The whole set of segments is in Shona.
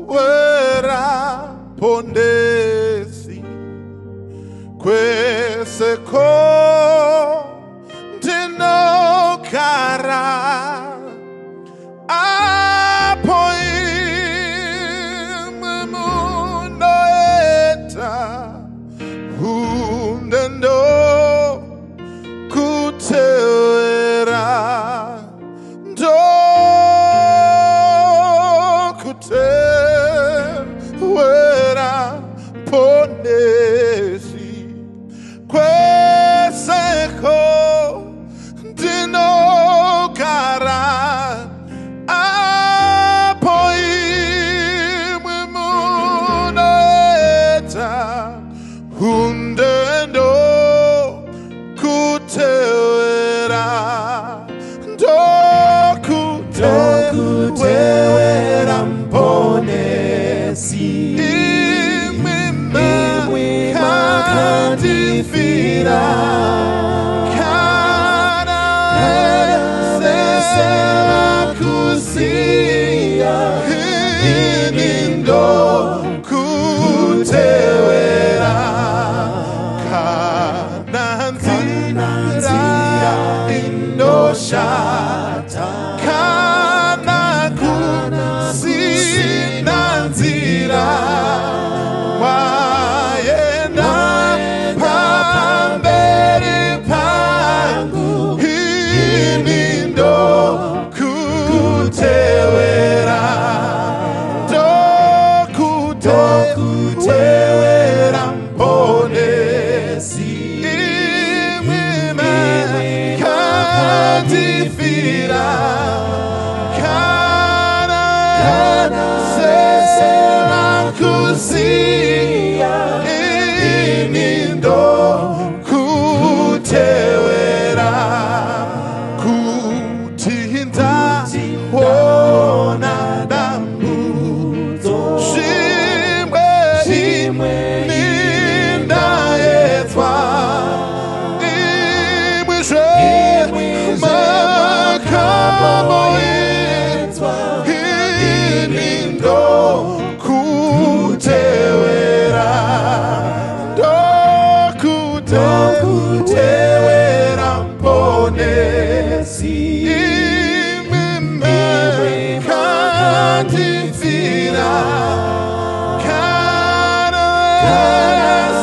Tokutewera pondesi kweseko ndinokara apo imwe munoeta hundendo kutewera ndokutewera pondesi kweseko ndinokara apo imwe munoeta hundendo kutewera ndokutewera mponesi imwe makandifira kana esema kusia inindo kutewera kana nzira indoshata kana kusina nzira wayenda pamberi pangu inindo kutewera ndokutewera mponesi imwe kandifira kana sema kusia inindo kutewera kutinda wona dambuzo shimwe nindaetwa makamoetwa inindo kutewera ndokutewera mponesi imwe kandifira kana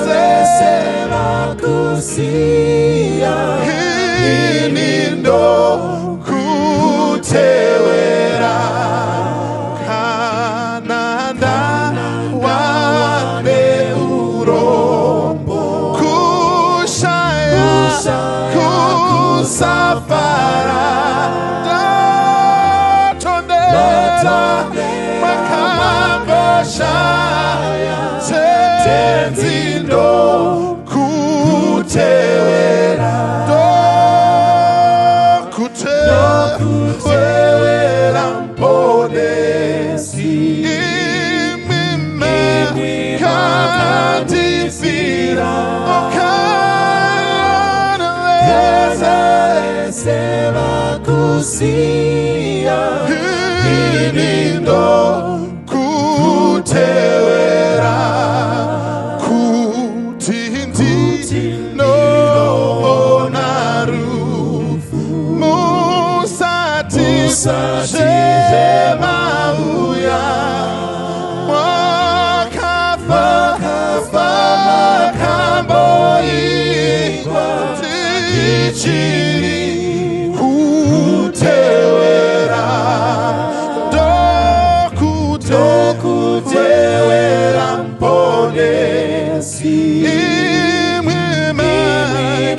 sesema kusia inindo kutewera kananda wane urombo kushaya kusafara datondera makamboshaya tenzindo kutewera kutewera mponesi imwe kandifira okana esema kusia inindo kutewera kutindino onarufu musati Shemauya Wakafa Makamboigwa Tichiri Kutewera Dokutewera mponesi imwe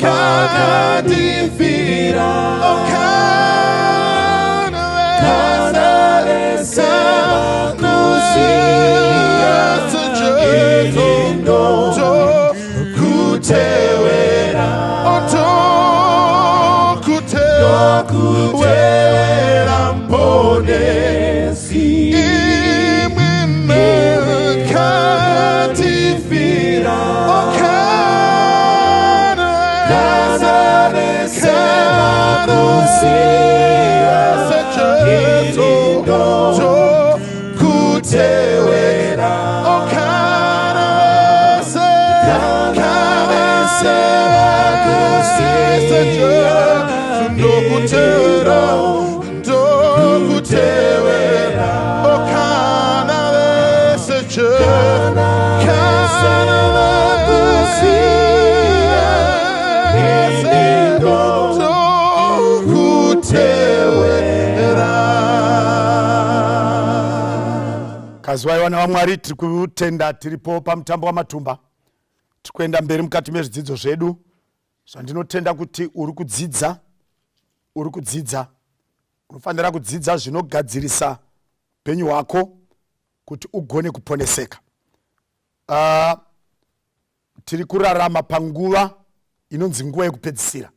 kakadifira Kutewera mponesi imwe katifira okana sejesu ndokutewera okana sejesu Kazwai wana waMwari, tiri kutenda tiripo pamutambo wamatumba, tiri kuenda mberi mukati mezvidzidzo zvedu. Zvandinotenda kuti uri kudzidza unofanira kudzidza zvinogadzirisa upenyu hwako kuti ugone kuponeseka. Tiri kurarama panguva inonzi nguva yekupedzisira,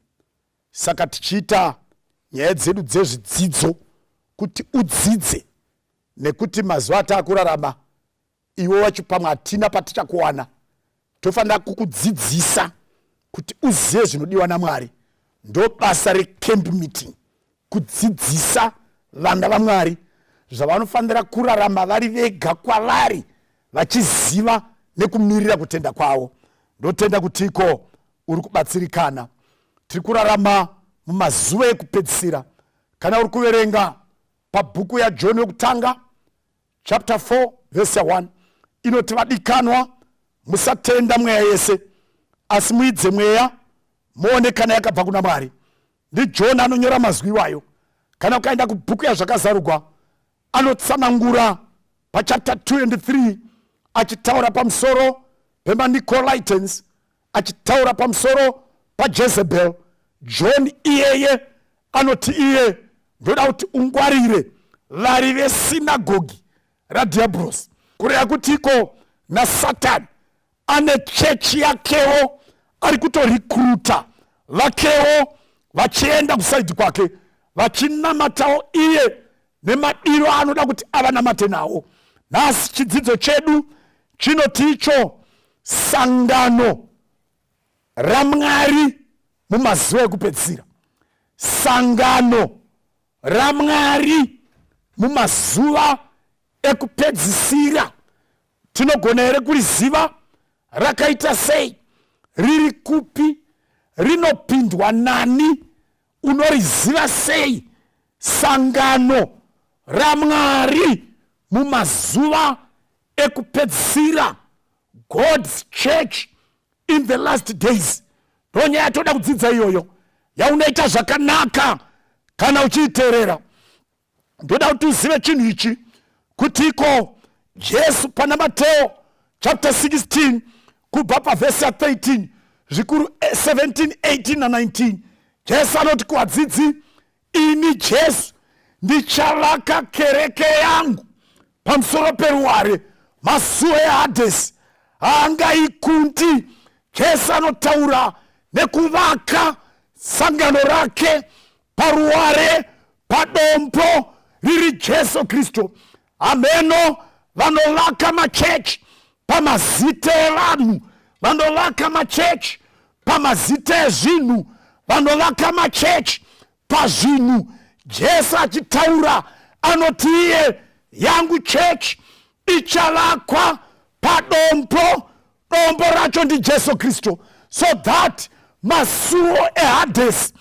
saka tichiita nyaya dzedu dzezvidzidzo kuti udzidze, nekuti mazuva ataakurarama iwe wacho pamwe hatina patichakuwana. Tofanira kukudzidzisa kuti uzive zvinodiwa naMwari. Ndo basa recamp meeting, kudzidzisa vana vaMwari zvavanofanira kurarama vari vega kwavari, vachiziva nekumirira kutenda kwavo. Ndotenda kutiko uri kubatsirikana. Tiri kurarama mumazuva ekupedzisira. Kana uri kuverenga pabhuku yaJohn yokutanga chapter 4 verse 1 inoti, vadikanwa, musatenda mweya yese, asi muidze mweya muone kana yakabva kuna Mwari. NdiJohn anonyora mazwi iwayo. Kana ukaenda kubhuku yazvakazarurwa, anotsanangura pachapter 2 and 3 achitaura pamusoro pemaNicolaitans, achitaura pamusoro paJezebel. John iyeye anoti iye ndoda kuti ungwarire vari vesinagogi radhiabhrosi, kureva kutiko naSatani ane chechi yakewo ari kutorikruta vakewo vachienda kusaidi kwake, vachinamatawo iye nemadiro anoda kuti avanamate nawo. Nhasi chidzidzo chedu chinoti icho sangano raMwari mumazuva ekupedzisira. Sangano raMwari mumazuva ekupedzisira. Tinogona here kuriziva rakaita sei, riri kupi, rinopindwa nani, unoriziva sei sangano raMwari mumazuva ekupedzisira? God's church in the last days. Ndonyaya yatoda kudzidza iyoyo, yaunoita zvakanaka kana uchiiterera. Ndoda kuti uzive chinhu ichi, kutiko Jesu pana Mateo chapter 16 kubva pavhesi ya 13 zvikuru 17, 18 na 19, Jesu anoti kuvadzidzi, ini Jesu ndichavaka kereke yangu pamusoro peruware, masuo eHadesi haangaikundi. Jesu anotaura nekuvaka sangano rake paruware, padombo riri Jesu Kristu. Ameno vanovaka machechi pamazita evanhu, vanovaka machechi pamazita ezvinhu, vanovaka machechi pazvinhu. Jesu achitaura anoti iye yangu chechi ichavakwa padombo, dombo racho ndi Jesu Kristu, so that masuo eHadesi,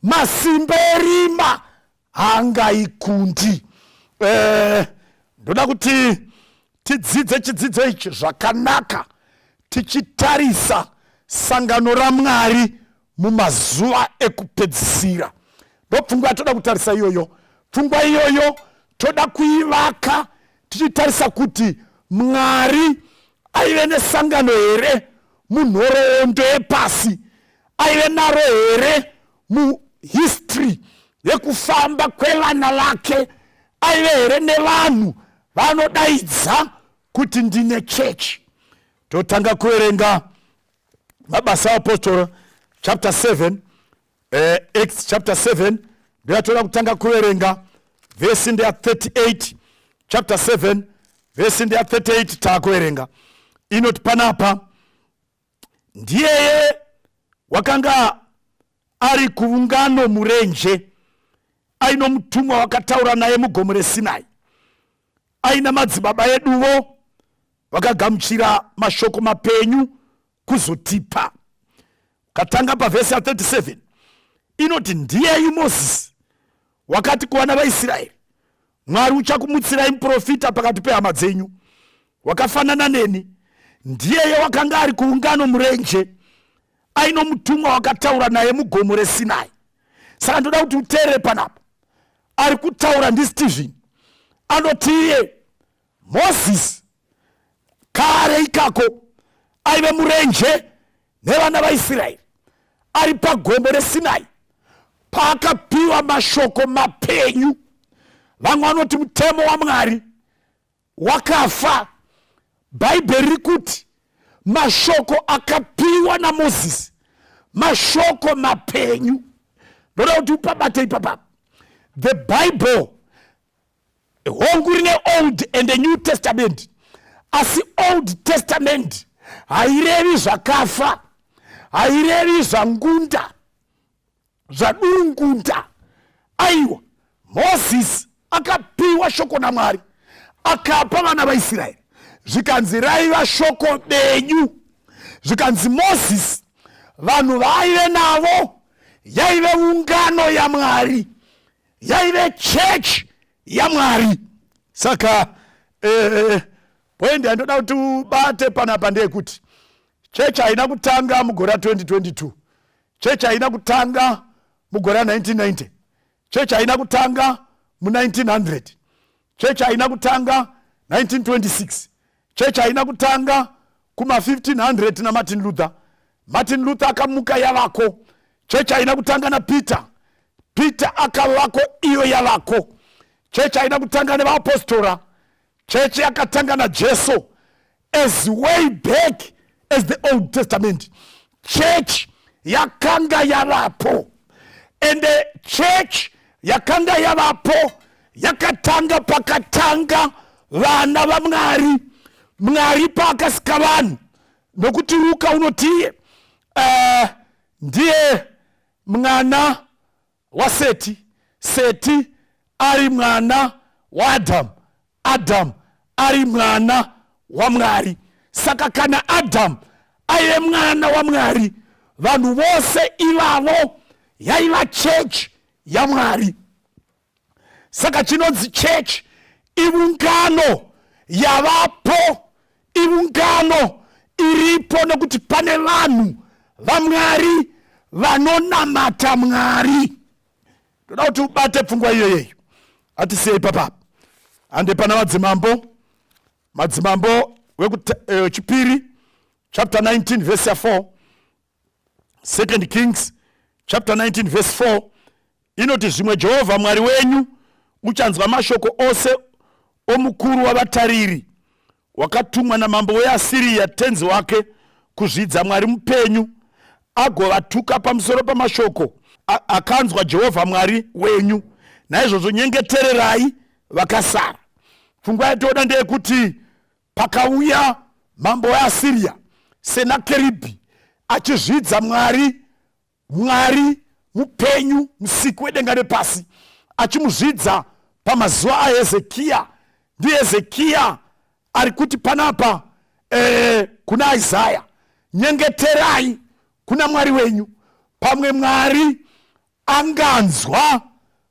masimba erima haangaikundi. Ndoda kuti tidzidze chidzidzo ichi zvakanaka, tichitarisa sangano raMwari mumazuva ekupedzisira. Ndopfungwa toda kutarisa iyoyo. Pfungwa iyoyo toda kuivaka tichitarisa kuti Mwari aive nesangano here munhoroondo yepasi, aive naro here muhistory yekufamba kwevana vake, aive here nevanhu vanodaidza kuti ndine chechi. Totanga kuverenga mabasa aapostolo chapter 7, Acts chapter 7, ndoyatoda kutanga kuverenga vhesi ndeya 38, chapter 7 vhesi ndeya 38 taakuverenga. Inoti panapa, ndiyeye wakanga ari kuungano murenje, aino mutumwa wakataura naye mugomo reSinai, aina madzibaba eduvo vakagamuchira mashoko mapenyu kuzotipa. Katanga pavhesi ya 37, inoti ndiyeyi Mozisi wakati kuvana vaIsraeri, Mwari uchakumutsirai muprofita pakati pehama dzenyu wakafanana neni. Ndiyeye wakanga ari kuungano murenje, aino mutumwa wakataura naye mugomo reSinai. Saka ndoda kuti uteerere panapa, ari kutaura ndiStephen, anoti iye Mozisi kare ikako aive murenje nevana vaIsraeri, ari pagomo reSinai paakapiwa mashoko mapenyu. Vamwe vanoti mutemo waMwari wakafa. Bhaibheri riri kuti mashoko akapiwa naMozisi, mashoko mapenyu. Ndoda kuti upabate ipapapa. The Bible hongu rine Old and the New Testament, asi Old Testament hairevi zvakafa, hairevi zvangunda, zvadurungunda. Aiwa, Mozisi akapiwa shoko naMwari, akapa vana vaIsraeri, zvikanzi raiva shoko benyu. Zvikanzi Mozisi vanhu vaive navo yaive ungano yaMwari, yaive church yaMwari. Saka poindi yandoda kuti ubate panapa ndeyekuti church haina kutanga mugore 2022, church haina kutanga mugore 1990, church haina kutanga mu1900, church haina kutanga 1926, church haina kutanga kuma1500 naMartin Luther. Martin Luther akamuka yavako. Church haina kutanga naPeter, Peter akavako iyo yavako. Church haina kutanga nevaApostora, church yakatanga naJesu. As way back as the Old Testament, church yakanga yavapo. And the church yakanga yavapo yakatanga pakatanga vana vaMwari. Mwari paakasika vanhu nokuti Luka unotiye ndiye mwana waSeti, Seti ari mwana waAdamu, Adamu ari mwana waMwari. Saka kana Adamu aive mwana waMwari, vanhu vose ivavo yaiva church yaMwari. Saka chinonzi church iungano yavapo, iungano iripo nokuti pane vanhu vaMwari vanonamata Mwari. Toda kuti ubate pfungwa iyoyeyo. Atisiyei papapa. Ande pana madzimambo wechipiri chapter 19 verse 4, 2 Kings chapter 19 verse 4 inoti zvimwe Jehovha Mwari wenyu muchanzwa mashoko ose omukuru wavatariri wakatumwa namambo weAsiria tenzi wake kuzvidza Mwari mupenyu, agovatuka pamusoro pamashoko akanzwa Jehovha Mwari wenyu. Naizvozvo nyengetererai vakasara. Pfungwa yatoda ndeyekuti pakauya mambo weAsiria, Senakeribhi, achizvidza Mwari mupenyu, musiku wedenga nepasi, achimuzvidza pamazuva aHezekiya. NdiHezekiya ari kuti panapa kuna Isaya, nyengeterai kuna Mwari wenyu. Pamwe Mwari anganzwa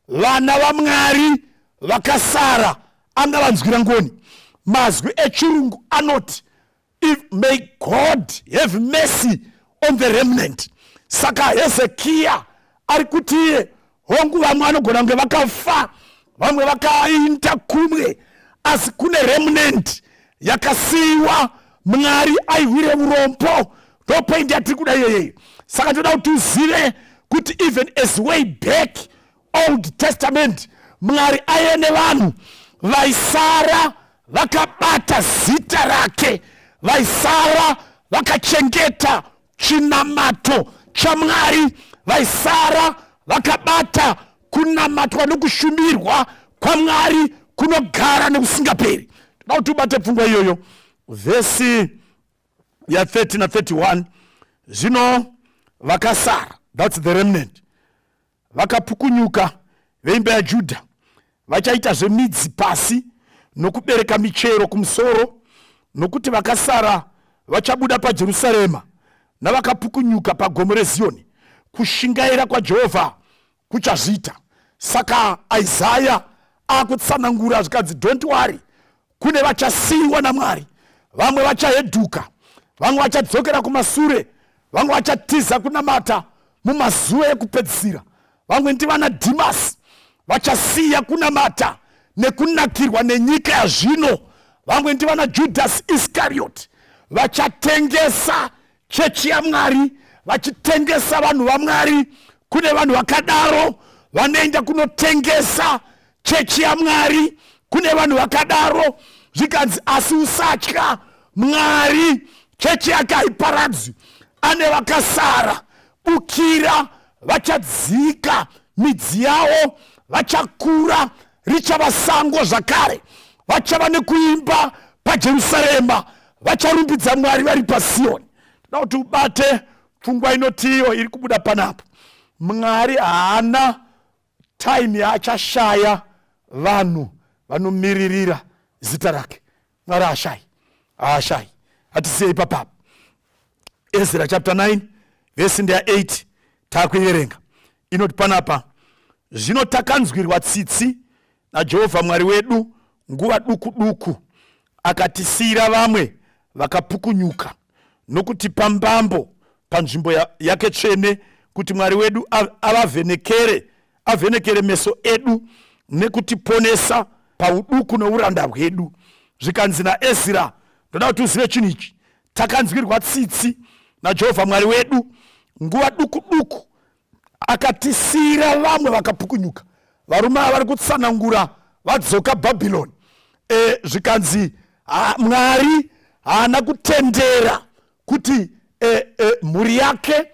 vana vaMwari vakasara, angavanzwira ngoni. Mazwi echirungu anoti, may God have mercy on the remnant. Saka Hezekiya ari kuti iye hongu vamwe vanogona kunge vakafa, vamwe vakainda kumwe, asi kune remnant yakasiyiwa Mwari aihwire urombo. Ndopoindi yatiri kuda iyoyeyo. Saka toda kuti uzive kuti even as way back Old Testament, Mwari aive nevanhu vaisara vakabata zita rake, vaisara vakachengeta chinamato chaMwari, vaisara vakabata kunamatwa nokushumirwa kwaMwari kunogara nekusingaperi. Toda kuti ubate pfungwa iyoyo. Vesi ya 30 na 31, zvino vakasara, that's the remnant, vakapukunyuka veimba yaJudha, vachaita zvemidzi pasi nokubereka michero kumusoro, nokuti vakasara vachabuda paJerusarema navakapukunyuka pagomo reZioni kushingaira kwaJehovha kuchazviita. Saka Isaiah akutsanangura zvikanzi don't worry, kune vachasiyiwa naMwari, vamwe vachahedhuka, vamwe vachadzokera kumasure, vamwe vachatiza kunamata mumazuva ekupedzisira, vamwe ndivana Dhimasi vachasiya kunamata nekunakirwa nenyika yazvino, vamwe ndivana Judas Iscariot vachatengesa chechi yaMwari, vachitengesa vanhu vaMwari. Kune vanhu vakadaro vanoenda kunotengesa chechi yaMwari, kune vanhu vakadaro zvikanzi asi usatya, Mwari chechi yake haiparadzwi, ane vakasara. Bukira, vachadzika midzi yavo, vachakura, richava sango zvakare, vachava nekuimba paJerusarema, vacharumbidza Mwari vari paSioni. Toda kuti ubate pfungwa inotiyo iri kubuda panapo. Mwari haana time yaachashaya vanhu vanomiririra zita rake. Mwari haashayi. Hatisiyei papapo. Ezra chapter 9 verse 8 takuierenga. Inoti panapa, zvino takanzwirwa tsitsi naJehovha Mwari wedu nguva duku duku, akatisiyira vamwe vakapukunyuka nokutipa mbambo panzvimbo yake tsvene, kuti Mwari wedu avhenekere meso edu nekutiponesa pauduku neuranda hwedu. Zvikanzi naEzra, ndoda kuti uzive chinhu ichi, takanzwirwa tsitsi naJehovha Mwari wedu nguva duku duku, akatisiyira vamwe vakapukunyuka. Varume ava vari kutsanangura vadzoka Bhabhironi. Zvikanzi Mwari haana kutendera kuti mhuri yake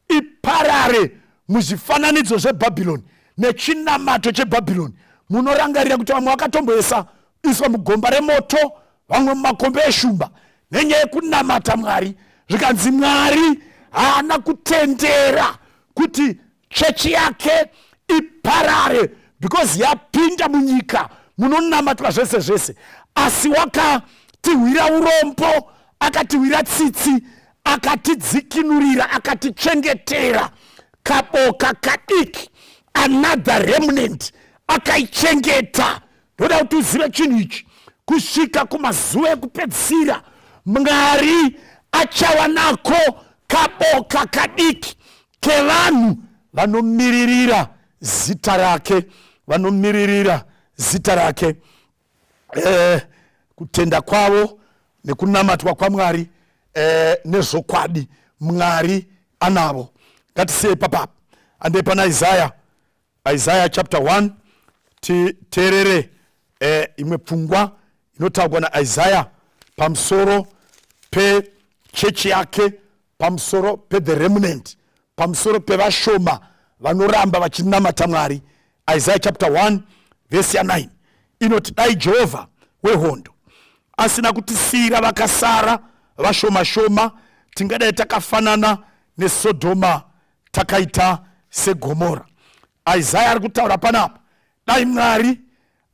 iparare muzvifananidzo zveBhabhironi nechinamato cheBhabhironi. Munorangarira kuti vamwe vakatomboisa iswa mugomba remoto, vamwe mumakombe eshumba nenyaya yekunamata Mwari. Zvikanzi Mwari haana kutendera kuti chechi yake iparare because yapinda munyika munonamatwa zvese zvese, asi wakatihwira urombo, akatihwira tsitsi, akatidzikinurira, akatichengetera kaboka kadiki, another remnant, akaichengeta. Ndoda kuti uzive chinhu ichi, kusvika kumazuva ekupedzisira Mwari achava nako kaboka kadiki kevanhu vanomiririra zita rake, vanomiririra zita rake. Kutenda kwavo nekunamatwa kwaMwari nezvokwadi Mwari anavo. Ngatisiyei papapo. Ande pana Isaiah chapter 1 titerere imwe pfungwa inotaurwa naIsaiah pamusoro pechechi yake, pamusoro the remnant, pamusoro pevashoma vanoramba vachinamata Mwari. Isaiah chapter 1 verse 9 inoti, dai Jehovha wehondo asina kutisiyira vakasara vashoma shoma, tingadai takafanana neSodhoma, takaita seGomora. Isaiah ari kutaura panapa, dai Mwari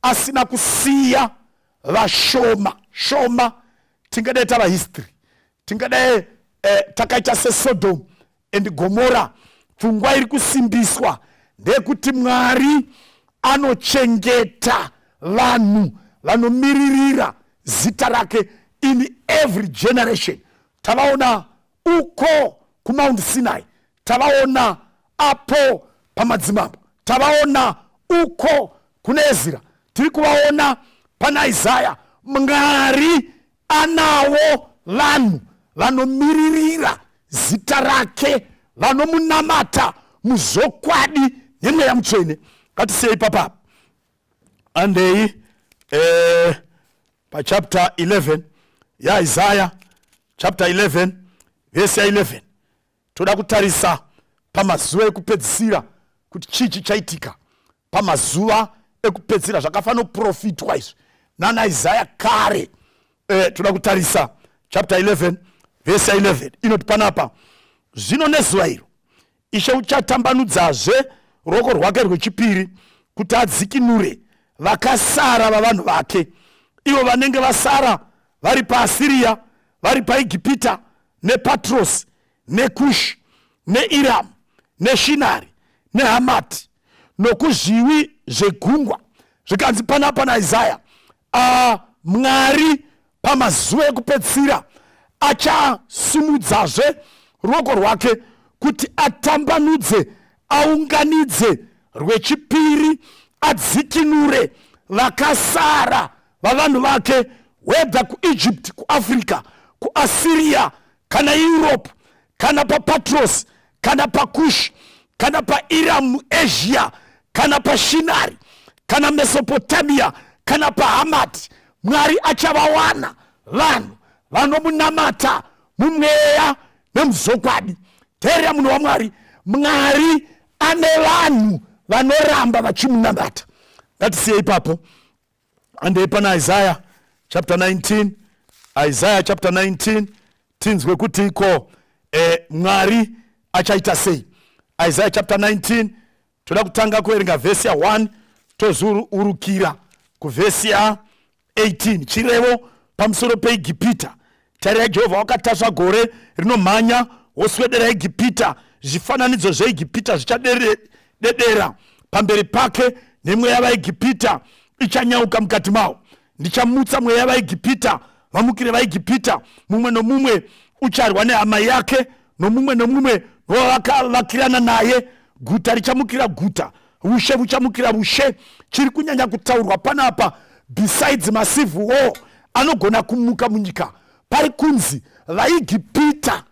asina kusiya vashoma shoma, tingadai tava history, tingadai takaita seSodom and Gomora. Pfungwa iri kusimbiswa ndekuti Mwari anochengeta vanhu vanomiririra zita rake in every generation. Tavaona uko kuMount Sinai, tavaona apo pamadzimambo, tavaona uko kuna Ezra, tiri kuvaona pana Isaiah. Mwari anawo vanhu vanomiririra zita rake, vanomunamata muzokwadi nemweya mutsvene. Ngatisiyei papapo. Andei pachapter 11 yaIsaiah chapter 11 verse 11. Toda kutarisa pamazuva ekupedzisira kuti chichi chaitika pamazuva ekupedzisira, zvakafanira kuprofitwa izvi nanaIsaiah kare. Toda kutarisa chapter 11 verse 11 inoti panapa, zvino nezuva iro Ishe uchatambanudzazve ruoko rwake rwechipiri kuti adzikinure vakasara vavanhu vake, ivo vanenge vasara vari paAsiria, vari paIgipita nePatrosi neKushi neIramu neshinari neHamati, nokuzviwi zvegungwa. Zvikanzi panapa naIsaya, Mwari pamazuva ekupedzisira achasimudzazve ruoko rwake kuti atambanudze, aunganidze rwechipiri, adzikinure vakasara vavanhu vake, whether kuEgypt, kuAfrica, kuAsiria, kana Europe, kana paPatros, kana paKush, kana paIram, Asia, kana paShinari, kana Mesopotamia, kana paHamati. Mwari achavawana vanhu vanomunamata mumweya nemuzokwadi. Teerera munhu waMwari, Mwari ane vanhu vanoramba vachimunamata. Ngatisiye ipapo andei pana Isaiah chapter 19. Isaiah chapter 19 tinzwe kuti iko Mwari achaita sei. Isaiah chapter 19 toda kutanga kuerenga vhesi ya 1 tozurukira kuvhesi ya 18. Chirevo pamusoro peIgipita. Tarira, Jehovha wakatasva gore rinomhanya woswedera Igipita, zvifananidzo zveIgipita zvichadedera pamberi pake, nemweya vaIgipita ichanyauka mukati mawo. Ndichamutsa mweya vaIgipita, vamukire vaIgipita, mumwe nomumwe ucharwa nehama yake, nomumwe nomumwe wavakavakirana naye. Guta richamukira guta, ushe huchamukira ushe. Chiri kunyanya kutaurwa panapa, besides massive war anogona kumuka munyika, pari kunzi vaIgipita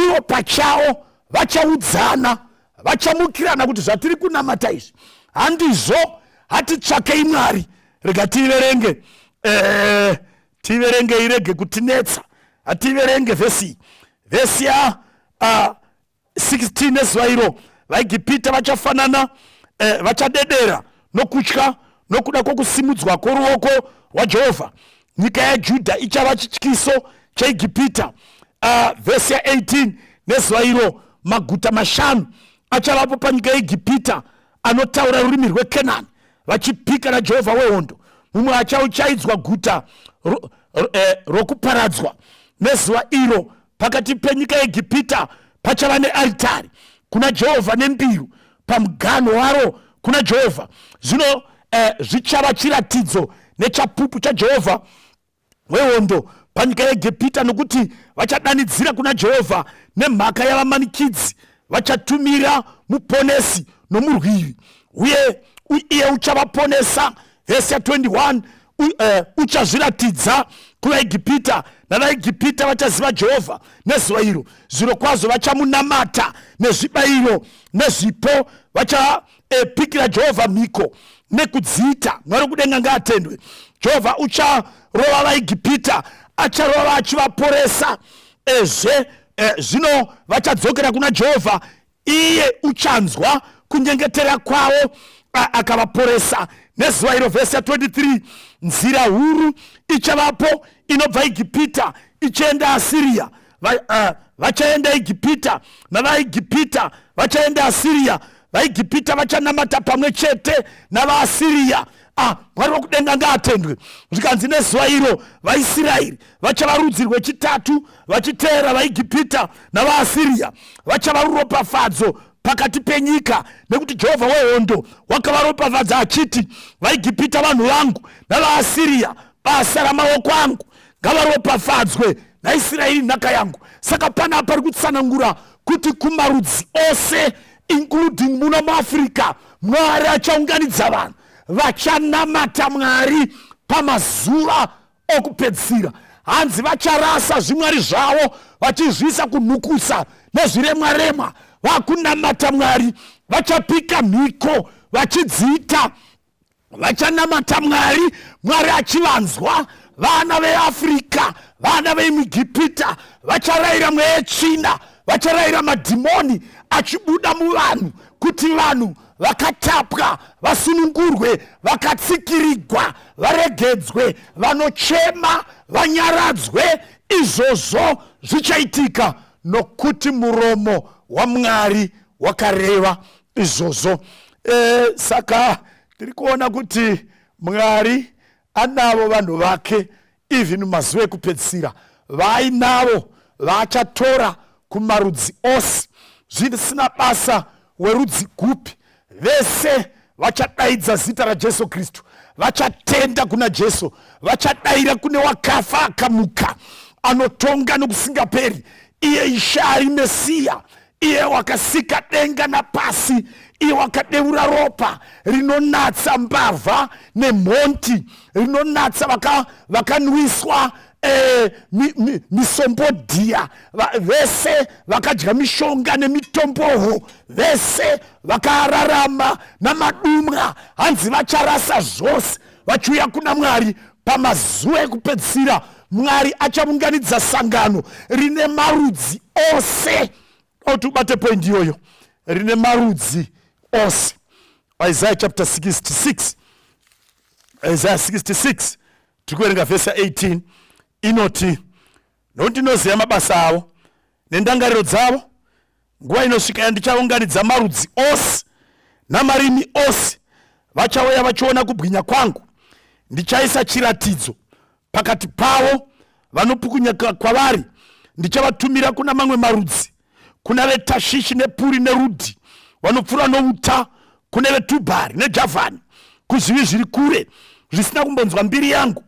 ivo pachavo vachaudzana, vachamukirana kuti zvatiri kunamata izvi handizvo, hatitsvakei Mwari. Rega tiverenge, tiverenge irege kutinetsa. Hativerenge vhesi ya 16 nezuva iro. VaIgipita vachafanana, vachadedera nokutya nokuda kwokusimudzwa kworuoko rwaJehovha. Nyika yaJudha ichava chityiso cheIgipita. Vhesi ya 18 nezuva iro, maguta mashanu achavapo panyika yeIgipita anotaura rurimi rweKenani, vachipika naJehovha wehondo. Mumwe achauchaidzwa guta rokuparadzwa. Nezuva iro pakati penyika yeIgipita pachava nearitari kuna Jehovha nembiru pamuganho waro kuna Jehovha. Zvino zvichava chiratidzo nechapupu chaJehovha wehondo panyika yeIgipita, nokuti vachadanidzira kuna Jehovha nemhaka yavamanikidzi. Vachatumira muponesi nomurwiri, uye iye uchavaponesa. Vhesi ya 21, uchazviratidza kuvaIgipita, navaIgipita vachaziva Jehovha nezuva iro. Zviro kwazvo vachamunamata nezvibayiro nezvipo. Vachapikira Jehovha mhiko nekudziita. Mwari kudenga ngaatendwe. Jehovha ucharova vaIgipita, acharova achivaporesa. Zvino vachadzokera kuna Jehovha, iye uchanzwa kunyengetera kwavo akavaporesa. Nezuva iro, vhesi ya 23, nzira huru ichavapo inobva Igipita ichienda Asiria. Vachaenda Igipita navaIgipita vachaenda Asiria. VaIgipita vachanamata pamwe chete navaAsiria. Mwari wokudenga ngaatendwe. Zvikanzi nezuva iro vaIsraeri vachava rudzi rwechitatu, vachiteera vaIgipita navaAsiria. Vachava ruropafadzo pakati penyika, nekuti Jehovha wehondo wakavaropafadza achiti, vaIgipita vanhu vangu navaAsiria basa ramaoko angu, ngavaropafadzwe naIsraeri nhaka yangu. Saka pana pari kutsanangura kuti kumarudzi ose, including muno muAfrica, Mwari achaunganidza vanhu vachanamata Mwari pamazuva okupedzisira. Hanzi vacharasa zvimwari zvavo vachizvisa kunhukusa nezviremwaremwa, vakunamata Mwari. Vachapika mhiko vachidziita, vachanamata Mwari, Mwari achivanzwa. Vana veAfrica, vana veIgipita vacharayira mweya yetsvina, vacharayira madhimoni achibuda muvanhu, kuti vanhu vakatapwa vasunungurwe, vakatsikirigwa varegedzwe, vanochema vanyaradzwe. Izvozvo zvichaitika nokuti muromo waMwari wakareva izvozvo. Saka tiri kuona kuti Mwari anavo vanhu vake even mazuva ekupedzisira, vainavo vachatora kumarudzi ose, zvisina basa werudzi gupi. Vese vachadaidza zita raJesu Kristu, vachatenda kuna Jesu, vachadaira kune wakafa akamuka, anotonga nokusingaperi, iye ishari Mesiya, iye wakasika denga na pasi, iye wakadeura ropa rinonatsa mbavha nemhonti, rinonatsa vakanwiswa misombodhiya, vese vakadya mishonga nemitomboho, vese vakararama namadumwa, hanzi vacharasa zvose vachiuya kuna Mwari pamazuva ekupedzisira. Mwari achaunganidza sangano rine marudzi ose. Otubate point iyoyo, rine marudzi ose. Isaiah chapter 66, Isaiah 66 tikuverenga verse 18 inoti, nokuti ndinoziva mabasa avo nendangariro dzavo, nguva inosvika yandichaunganidza marudzi ose namarimi ose, vachauya vachiona kubwinya kwangu. Ndichaisa chiratidzo pakati pavo, vanopukunya kwavari ndichavatumira kuna mamwe marudzi, kuna veTashishi nePuri neRudhi, vanopfuura nouta, kune veTubhari neJavhani, kuzvivi zviri kure zvisina kumbonzwa mbiri yangu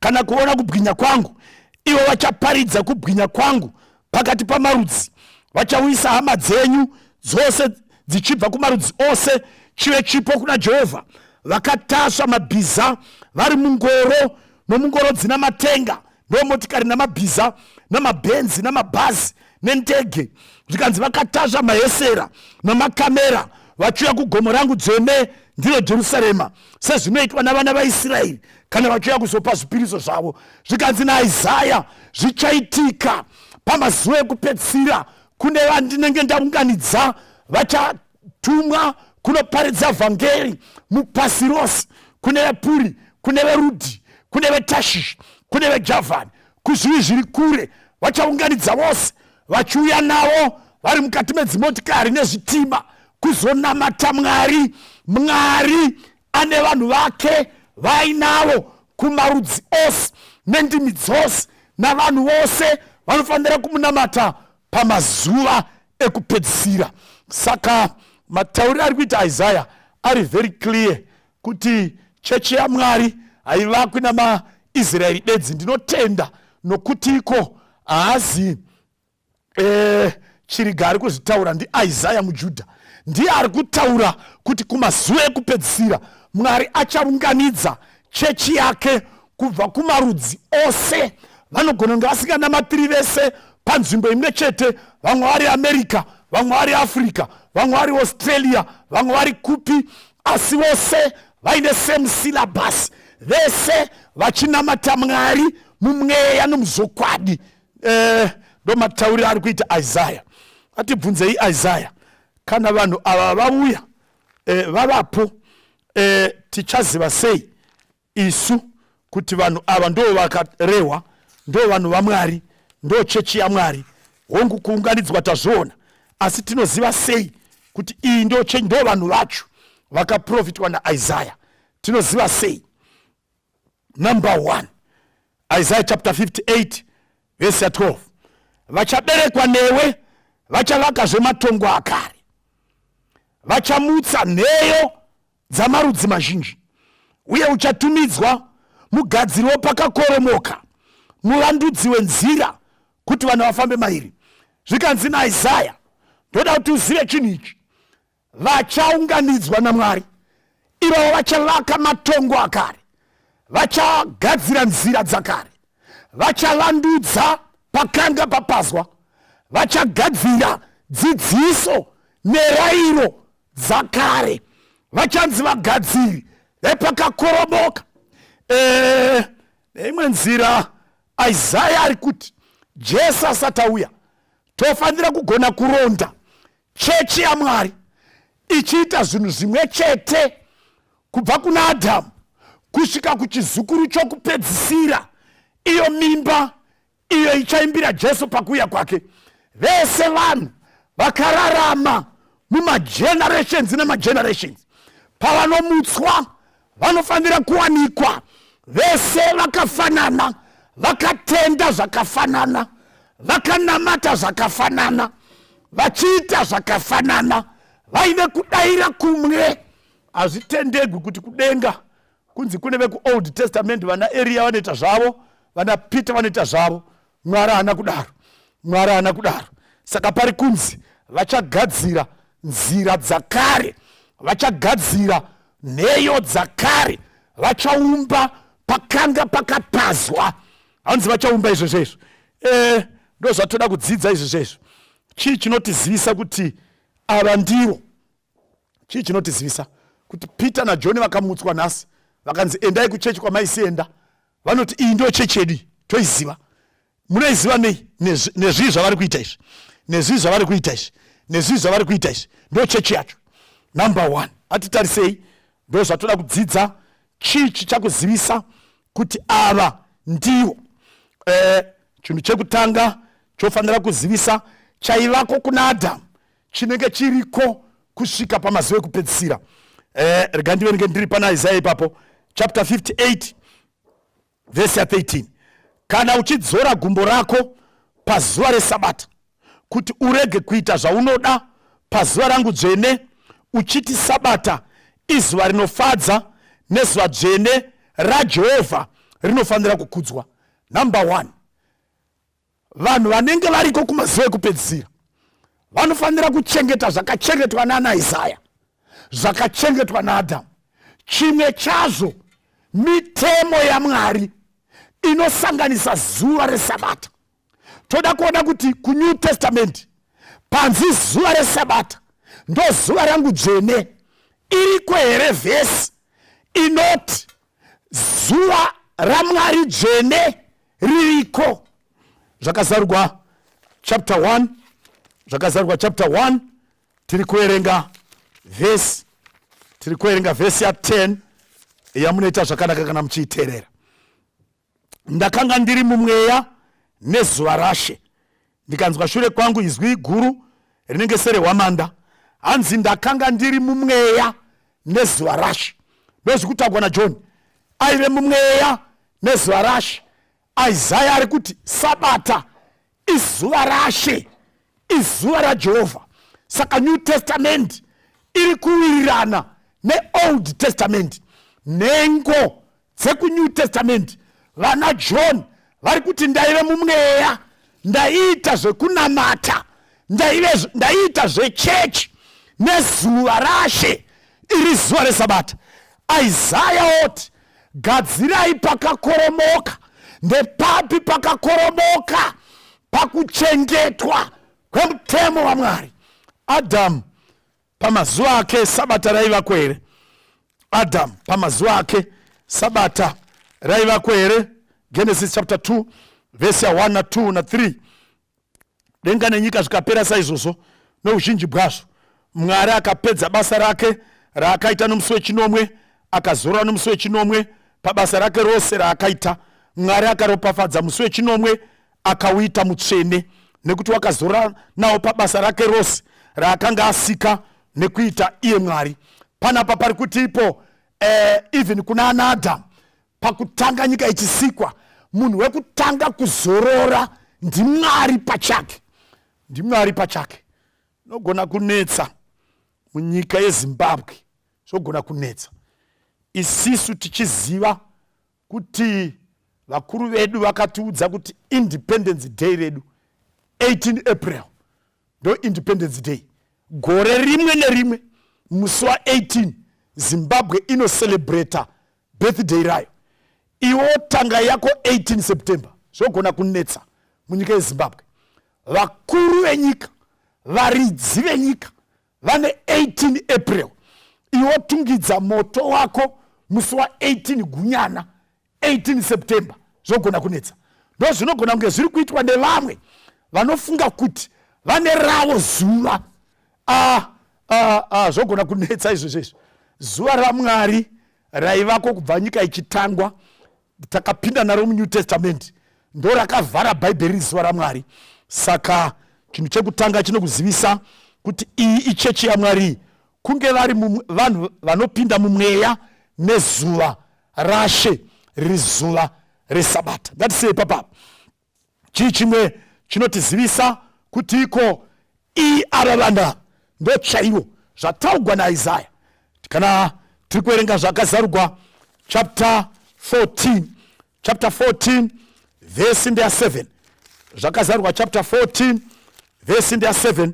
kana kuona kubwinya kwangu. Ivo vachaparidza kubwinya kwangu pakati pamarudzi. Vachauyisa hama dzenyu dzose dzichibva kumarudzi ose chive chipo kuna Jehovha. Vakatasva mabhiza vari mungoro nomungoro dzina matenga, ndomotikari namabhiza namabhenzi namabhazi nendege, zvikanzi vakatasva mahesera namakamera vachiuya kugomo rangu dzvene, ndiro Jerusarema, sezvinoitwa navana vaIsraeri kana vachiuya kuzopa zvipiriso zvavo. Zvikanzi naIsaya, zvichaitika pamazuva ekupedzisira, kune vandinenge ndaunganidza vachatumwa kunoparidza vhangeri mupasi rose, kune vePuri, kune veRudhi, kune veTashishi, kune veJavhani, kuzvivi zviri kure. Vachaunganidza vose vachiuya navo vari mukati medzimotikari nezvitima kuzonamata Mwari. Mwari ane vanhu vake vainavo kumarudzi ose nendimi dzose, navanhu vose vanofanira kumunamata pamazuva ekupedzisira. Saka matauriro ari kuita Isaiah ari very clear kuti chechi yaMwari haivakwi namaIsraeri bedzi. Ndinotenda nokuti iko haazi Chiriga ari kuzvitaura, ndiIsaiah muJudha ndiye ari kutaura kuti kumazuva ekupedzisira Mwari achaunganidza chechi yake kubva kumarudzi ose. Vanogona kunge vasinganamatiri vese panzvimbo imwe chete, vamwe vari America, vamwe vari Africa, vamwe vari Australia, vamwe vari kupi, asi vose vaine same syllabus, vese vachinamata Mwari mumweya nomuzokwadi. Ndo matauriro ari kuita Isaiah. Atibvunzei Isaiah, kana vanhu ava vauya vavapo, tichaziva sei isu kuti vanhu ava ndo vakarehwa, ndo vanhu vaMwari, ndo chechi yaMwari? Hongu kuunganidzwa tazviona, asi tinoziva sei kuti iyi ndo chechi, ndo vanhu vacho vakaprofitwa naIsaiah? Tinoziva sei? Number 1, Isaiah chapter 58 verse 12, vachaberekwa newe vachavakazve matongo akare, vachamutsa nheyo dzamarudzi mazhinji, uye uchatumidzwa mugadziri wopakakoromoka, muvandudzi wenzira kuti vanhu vafambe mairi. Zvikanzi naIsaiah, ndoda kuti uzive chinhu ichi, vachaunganidzwa naMwari. Ivo vachavaka matongo akare, vachagadzira nzira dzakare, vachavandudza pakanga papazwa, vachagadzira dzidziso nerayiro dzakare, vachanzi vagadziri vepakakoromoka. Neimwe nzira Isaiah ari kuti Jesu asati auya tofanira kugona kuronda chechi yaMwari ichiita zvinhu zvimwe chete kubva kuna Adhamu kusvika kuchizukuru chokupedzisira, iyo mimba iyo ichaimbira Jesu pakuuya kwake. Vese vanhu vakararama mumagenerations nemagenerations, pavanomutswa vanofanira kuwanikwa vese vakafanana, vakatenda zvakafanana, vakanamata zvakafanana, vachiita zvakafanana, vaine kudayira kumwe, hazvitendegwi kuti kudenga kunzi kune veku-Old Testament vana Eria vanoita zvavo, vana Peter vanoita zvavo. Mwari haana kudaro, Mwari haana kudaro. Saka pari kunzi vachagadzira nzira dzakare, vachagadzira nheyo dzakare, vachaumba pakanga pakapazwa. Hanzi vachaumba izvo zvezvo. Ndo zvatoda kudzidza izvo zvezvo. Chii chinotizivisa kuti ava ndivo? Chii chinotizivisa kuti Peter naJohn vakamutswa nhasi vakanzi endai kuchechi kwamaisienda, vanoti iyi ndio chechi yedu, toiziva. Munoiziva nei? Nezvii zvavari kuita izvi, nezvii zvavari kuita izvi, nezvii zvavari kuita izvi. Ndio chechi yacho. Number 1, atitarisei. Ndo zvatoda kudzidza. Chii chichakuzivisa kuti ava ndivo? Chinhu chekutanga chofanira kuzivisa chaivako kuna Adhamu chinenge chiriko kusvika pamazuva ekupedzisira. Rega ndivenenge ndiri pana Isaiah ipapo chapter 58 verse 13. Kana uchidzora gumbo rako pazuva reSabata kuti urege kuita zvaunoda pazuva rangu dzvene, uchiti Sabata izuva rinofadza nezuva dzvene raJehovha rinofanira kukudzwa. Number 1, vanhu vanenge variko kumazuva ekupedzisira vanofanira kuchengeta zvakachengetwa nana Isaiah, zvakachengetwa naAdhamu. Chimwe chazvo mitemo yaMwari inosanganisa zuva reSabata. Toda kuona kuti kuNew Testament panzi zuva reSabata ndo zuva rangu dzvene iriko here vhesi inoti zuva raMwari dzvene ririko? Zvakazarurwa chapter 1, zvakazarurwa chapter 1, tiri kuerenga vhesi ya 10 yamunoita zvakanaka kana muchiiteerera. Ndakanga ndiri mumweya nezuva raShe, ndikanzwa shure kwangu izwi guru rinenge serehwamanda. Hanzi ndakanga ndiri mumweya nezuva raShe. Ndozvikutaurwa naJohn, aive mumweya nezuva raShe. Isaiah ari kuti Sabata izuva raShe, izuva raJehovha. Saka New Testament iri kuwirirana neOld Testament. Nhengo dzekuNew Testament vana John vari kuti ndaive mumweya, ndaiita zvekunamata, ndaiita zvechechi nezuva raShe iri zuva reSabata. Isaiah oti gadzirai pakakoromoka. Ndepapi pakakoromoka? Pakuchengetwa kwemutemo waMwari. Adhamu pamazuva ake Sabata raivako here? Adhamu pamazuva ake Sabata raivako here? Genesis chapter 2 verse 1 na 2 na 3. Denga nenyika zvikapera saizvozvo nouzhinji bwazvo, Mwari akapedza basa rake raakaita nomusi wechinomwe, akazorora nomusi wechinomwe pabasa rake rose raakaita. Mwari akaropafadza musi wechinomwe akauita mutsvene, nekuti wakazorora nawo pabasa rake rose raakanga asika nekuita iye Mwari. Panapa pari kuti ipo even kuna ana Adhamu pakutanga nyika ichisikwa, munhu wekutanga kuzorora ndiMwari pachake, ndiMwari pachake. Nogona kunetsa munyika yeZimbabwe, zvogona kunetsa isisu tichiziva kuti vakuru vedu vakatiudza kuti Independence Day redu 18 April ndo Independence Day. Gore rimwe nerimwe musi wa 18 Zimbabwe inocelebrata birthday rayo. Iwo tanga yako 18 September, zvogona kunetsa munyika yeZimbabwe. Vakuru venyika, varidzi venyika vane 18 April. Iwo tungidza moto wako musi wa 18 Gunyana 18 September, zvogona kunetsa. Ndo zvinogona kunge zviri kuitwa nevamwe vanofunga kuti vane ravo zuva. Zvogona kunetsa izvo zvezvo. Zuva raMwari raivako kubva nyika ichitangwa, takapinda naro muNew Testament, ndo rakavhara Bhaibheri zuva raMwari. Saka chinhu chekutanga chinokuzivisa kuti iyi ichechi yaMwari, kunge vari vanhu vanopinda mumweya nezuva raShe riri zuva reSabata. Ngatisei papa. Chii chimwe chinotizivisa kuti iko iyi ava vana ndo chaivo zvataurwa naIsaiah. Kana tiri kuerenga zvakazarurwa chapter 14 vhesi ndeya 7. Zvakazarurwa chapter 14 vhesi ndeya 7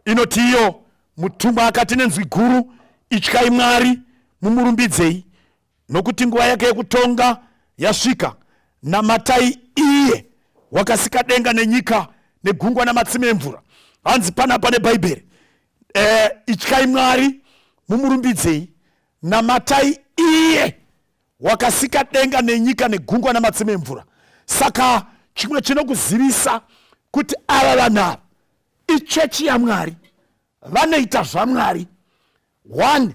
inoti iyo mutumwa akati nenzwi guru, ityai Mwari mumurumbidzei, nokuti nguva yake yekutonga yasvika. Namatai iye wakasika denga nenyika negungwa namatsime emvura. Hanzi panapa nebhaibheri, ityai Mwari mumurumbidzei, namatai iye wakasika denga nenyika negungwa namatsime emvura. Saka chimwe chinokuzivisa kuti ava vanhu ichechi yaMwari, vanoita zvaMwari. 1,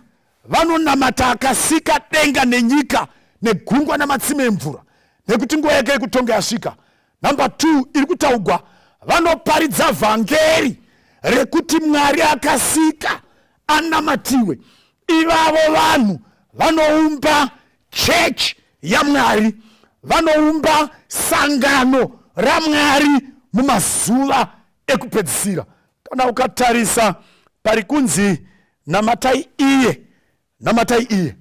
vanonamata akasika denga nenyika negungwa namatsime emvura, nekuti nguva yake yekutonga yasvika. Number 2, iri kutaurwa vanoparidza vhangeri rekuti Mwari akasika anamatiwe. Ivavo vanhu vanoumba chechi yaMwari, vanoumba sangano raMwari mumazuva ekupedzisira. Kana ukatarisa pari kunzi namatai iye, namatai iye,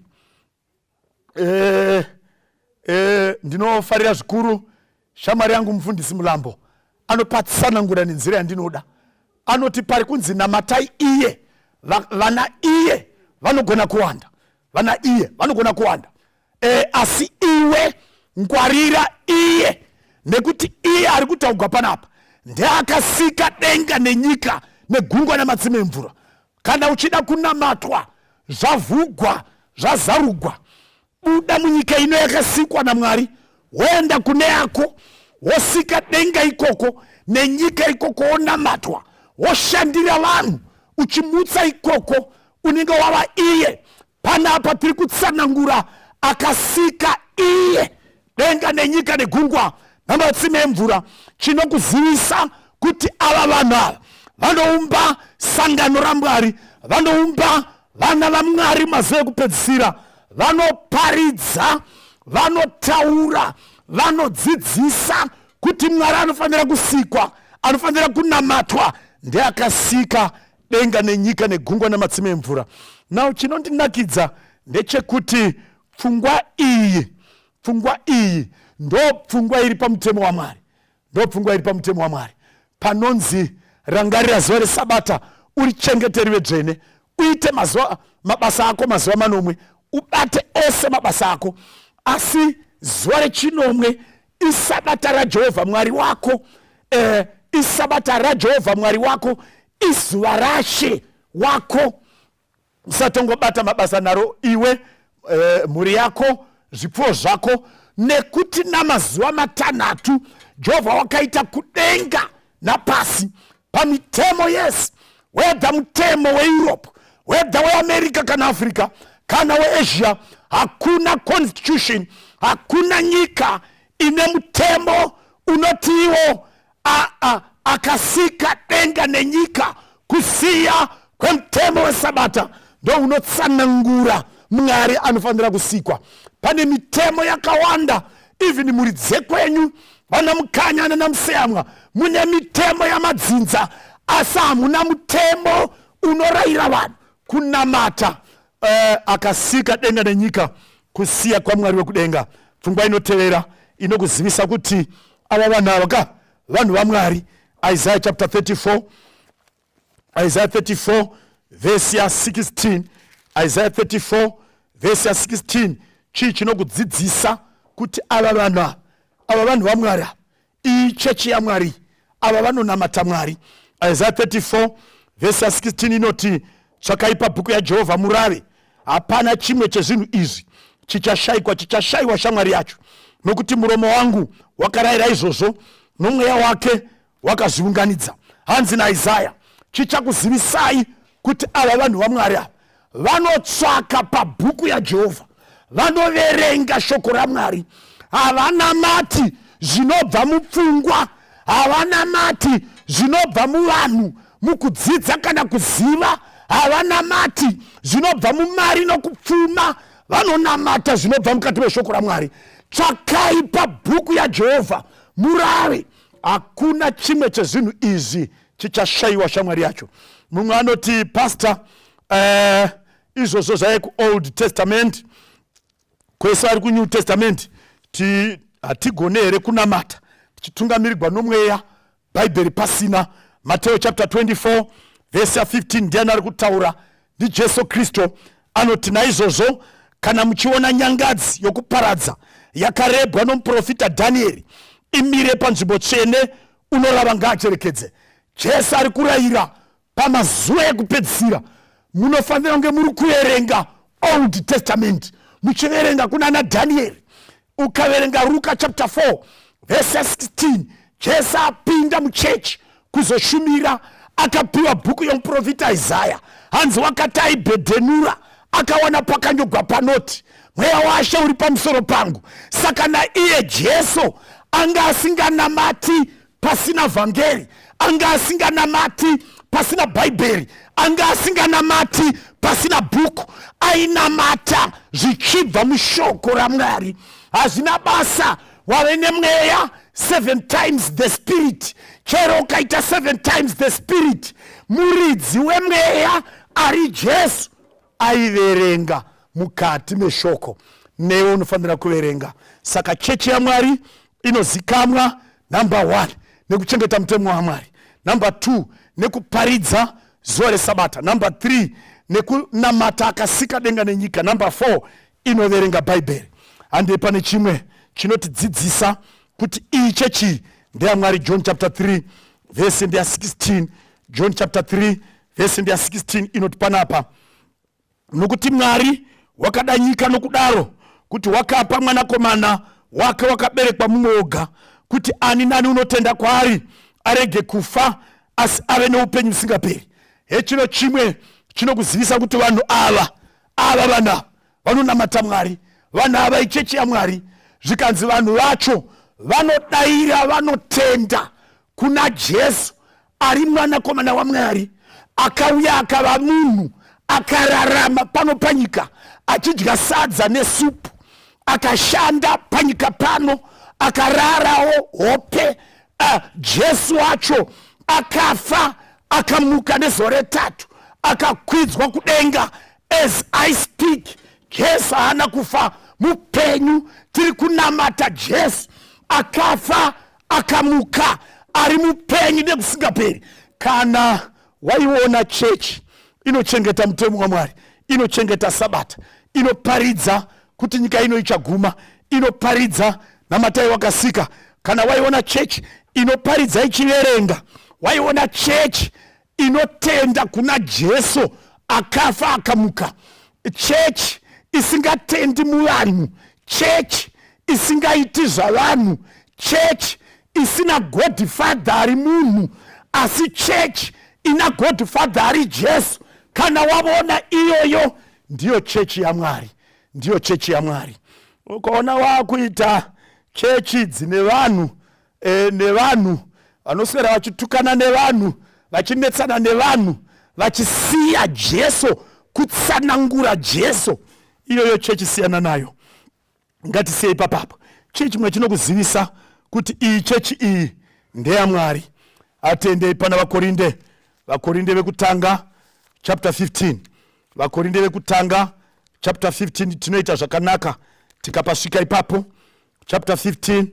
ndinofarira zvikuru shamwari yangu mufundisi Mulambo anopatsanangura nenzira yandinoda. Anoti pari kunzi namatai iye, vana iye vanogona kuwanda, vana iye vanogona kuwanda, asi iwe ngwarira iye, nekuti iye ari kutaurwa panapa ndeakasika denga nenyika negungwa namatsime emvura. Kana uchida kunamatwa, zvavhugwa, zvazarugwa, buda munyika ino yakasikwa naMwari, woenda kune yako, wosika denga ikoko nenyika ikoko, wonamatwa, woshandira vanhu uchimutsa ikoko, unenge wava iye. Panapa tiri kutsanangura akasika iye denga nenyika negungwa namatsime emvura. Chinokuzivisa kuti ava vanhu ava vanoumba sangano raMwari, vanoumba vana vaMwari mazuva ekupedzisira, vanoparidza, vanotaura, vanodzidzisa kuti Mwari anofanira kusikwa, anofanira kunamatwa, ndeakasika denga nenyika negungwa namatsime emvura. Now chinondinakidza ndechekuti pfungwa iyi ndo pfungwa iri pamutemo waMwari, ndo pfungwa iri pamutemo waMwari. Panonzi rangarira zuva reSabata, urichengeteriwe dzvene, uite mabasa ako mazuva manomwe, ubate ose mabasa ako, asi zuva rechinomwe iSabata raJehovha Mwari wako, iSabata raJehovha Mwari wako, izuva raShe wako. Usatongobata mabasa naro iwe, mhuri yako, zvipfuwo zvako, nekuti namazuva matanhatu Jehovha wakaita kudenga napasi pamitemo yese, whether mutemo weEurope, whether weAmerica kana Africa kana weAsia, hakuna constitution, hakuna nyika ine mutemo unotiwo akasika denga nenyika kusiya kwemutemo weSabata ndo unotsanangura Mwari anofanira kusikwa. Pane mitemo yakawanda, even muri dzekwenyu vana mukanya namuseyamwa mune mitemo yamadzinza, asi hamuna mutemo unorayira vanhu kunamata akasika denga nenyika kusiya kwaMwari wekudenga. Pfungwa inotevera inokuzivisa kuti ava vanhu ava vanhu vaMwari. Isaiah chapter 34, Isaiah 34 vhesi ya 16, Isaiah 34 vhesi ya 16 chii chinokudzidzisa kuti ava vanhu vaMwari, iyi chechi yaMwari, ava vanonamata Mwari. Isaiah 34 vhesi ya 16 inoti, tsvakai pabhuku yaJehovha murave, hapana chimwe chezvinhu izvi chichashayiwa shamwari yacho, nokuti muromo wangu wakarayira izvozvo, nomweya wake wakazviunganidza. Hanzi naIsaya, chichakuzivisai kuti ava vanhu vaMwari ava vanotsvaka pabhuku yaJehovha, vanoverenga shoko raMwari, havanamati zvinobva mupfungwa, havanamati zvinobva muvanhu mukudzidza kana kuziva, havanamati zvinobva mumari nokupfuma, vanonamata zvinobva mukati meshoko raMwari. Tsvakai pabhuku yaJehovha murave, hakuna chimwe chezvinhu izvi chichashayiwa shamwari yacho. Mumwe anoti, pastor, izvozvo zvaive kuold testament. Kwese ari kunew testament hatigone here kunamata tichitungamirirwa nomweya bhaibheri pasina. Mateo chapter 24 verse 15 ndiani ari kutaura ndiJesu Kristu anoti, naizvozvo kana muchiona nyangadzi yokuparadza yakarebwa nomuprofita Dhanieri imire panzvimbo tsvene, unorava ngaacherekedze. Jesu ari kurayira pamazuva ekupedzisira munofanira kunge muri kuverenga Old Testament, muchiverenga kunana Dhanieri. Ukaverenga Luka chapter 4 verse 16, Jesu apinda muchechi kuzoshumira, akapiwa bhuku yomuprofita Isaya. Hanzi wakati aibhedhenura akawana pakanyogwa panoti, mweya waShe uri pamusoro pangu. Saka naiye Jesu anga asinganamati pasina vhangeri, anga asinganamati pasina bhaibheri, anga asinganamati pasina bhuku, ainamata zvichibva mushoko raMwari. Hazvina basa wave nemweya 7 times the spirit, chero ukaita 7 times the spirit, muridzi wemweya ari Jesu aiverenga mukati meshoko. Newe unofanira kuverenga. Saka chechi yaMwari inozikamwa number 1 nekuchengeta mutemo waMwari, number 2 nekuparidza zuva reSabata, number 3 nekunamata akasika denga nenyika, number 4 inoverenga bhaibheri. Hande pane chimwe chinotidzidzisa kuti iyi chechi ndeyaMwari. John chapter 3 verse 16, John chapter 3 verse 16 inoti panapa, nokuti Mwari wakada nyika nokudaro kuti wakapa mwanakomana wake wakaberekwa mumwe oga, kuti ani nani unotenda kwaari arege kufa asi ave neupenyu husingaperi. Hechino chimwe chinokuzivisa kuti vanhu ava vana vanonamata Mwari, vanhu ava ichechi yaMwari. Zvikanzi vanhu vacho vanodayira, vanotenda kuna Jesu ari mwanakomana waMwari, akauya akava munhu, akararama pano panyika achidya sadza nesupu, akashanda panyika pano, akararawo hope. Jesu wacho akafa, akamuka nezuva retatu, akakwidzwa kudenga. As I speak, Jesu haana kufa, mupenyu. Tiri kunamata Jesu akafa akamuka, ari mupenyu nekusingaperi. Kana waiona chechi inochengeta mutemo waMwari, inochengeta Sabata, inoparidza kuti nyika ino ichaguma, inoparidza namatai wakasika. Kana waiona chechi inoparidza ichiverenga, waiona chechi inotenda kuna Jesu akafa akamuka, chechi isingatendi muvanhu, chechi isingaiti zvavanhu, chechi isina Godfather ari munhu, asi chechi ina Godfather ari Jesu. Kana wavona iyoyo, ndiyo chechi yaMwari, ndiyo chechi yaMwari. Ukaona wakuita chechi dzine vanhu nevanhu vanoswera vachitukana nevanhu, vachinetsana nevanhu, vachisiya Jesu, kutsanangura Jesu, iyoyo chechi siyana nayo. Ngatisiyei papapo. Chechi chimwe chinokuzivisa kuti iyi chechi iyi ndeyaMwari. Atendei pana Vakorinde vekutanga chapter 15, Vakorinde vekutanga chapter 15 tinoita zvakanaka tikapasvika ipapo. Chapter 15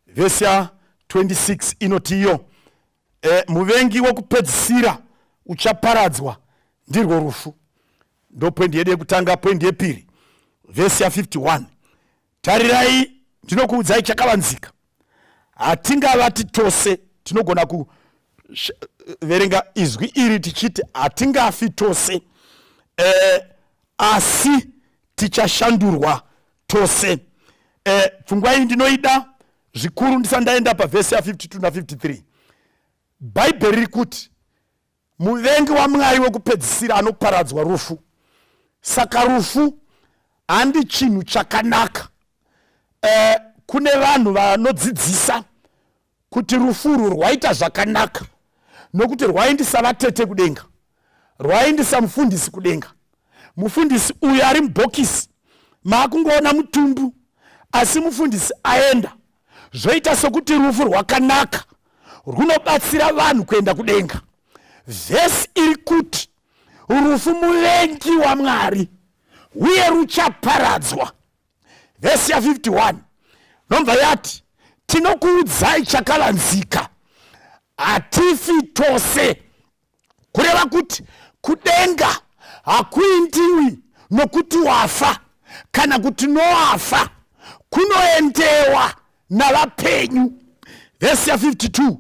verse ya 26 inoti iyo, muvengi wokupedzisira uchaparadzwa ndirwo rufu. Ndo poindi yedu yekutanga. Poindi yepiri verse ya 51, tarirai ndinokuudzai chakavanzika, hatingavati tose. Tinogona kuverenga izwi iri tichiti hatingafi tose, asi tichashandurwa tose. Pfungwa iyi ndinoida zvikuru ndisandaenda pavhesi ya 52 na 53. Bhaibheri riri kuti muvengi waMwari wokupedzisira anoparadzwa rufu. Saka rufu handi chinhu chakanaka. Kune vanhu vanodzidzisa kuti rufuru rwaita zvakanaka nokuti rwaindisa vatete kudenga, rwaindisa mufundisi kudenga. Mufundisi uyu ari mubhokisi, maakungoona mutumbu, asi mufundisi aenda, zvoita sokuti rufu rwakanaka runobatsira vanhu kuenda kudenga. Vhesi iri kuti rufu muvengi waMwari uye ruchaparadzwa. Vhesi ya51 nobva yati, tinokuudzai chakavanzika, hatifi tose. Kureva kuti kudenga hakuindiwi nokuti wafa kana kuti nowafa, kunoendewa navapenyu. Vhesi ya52,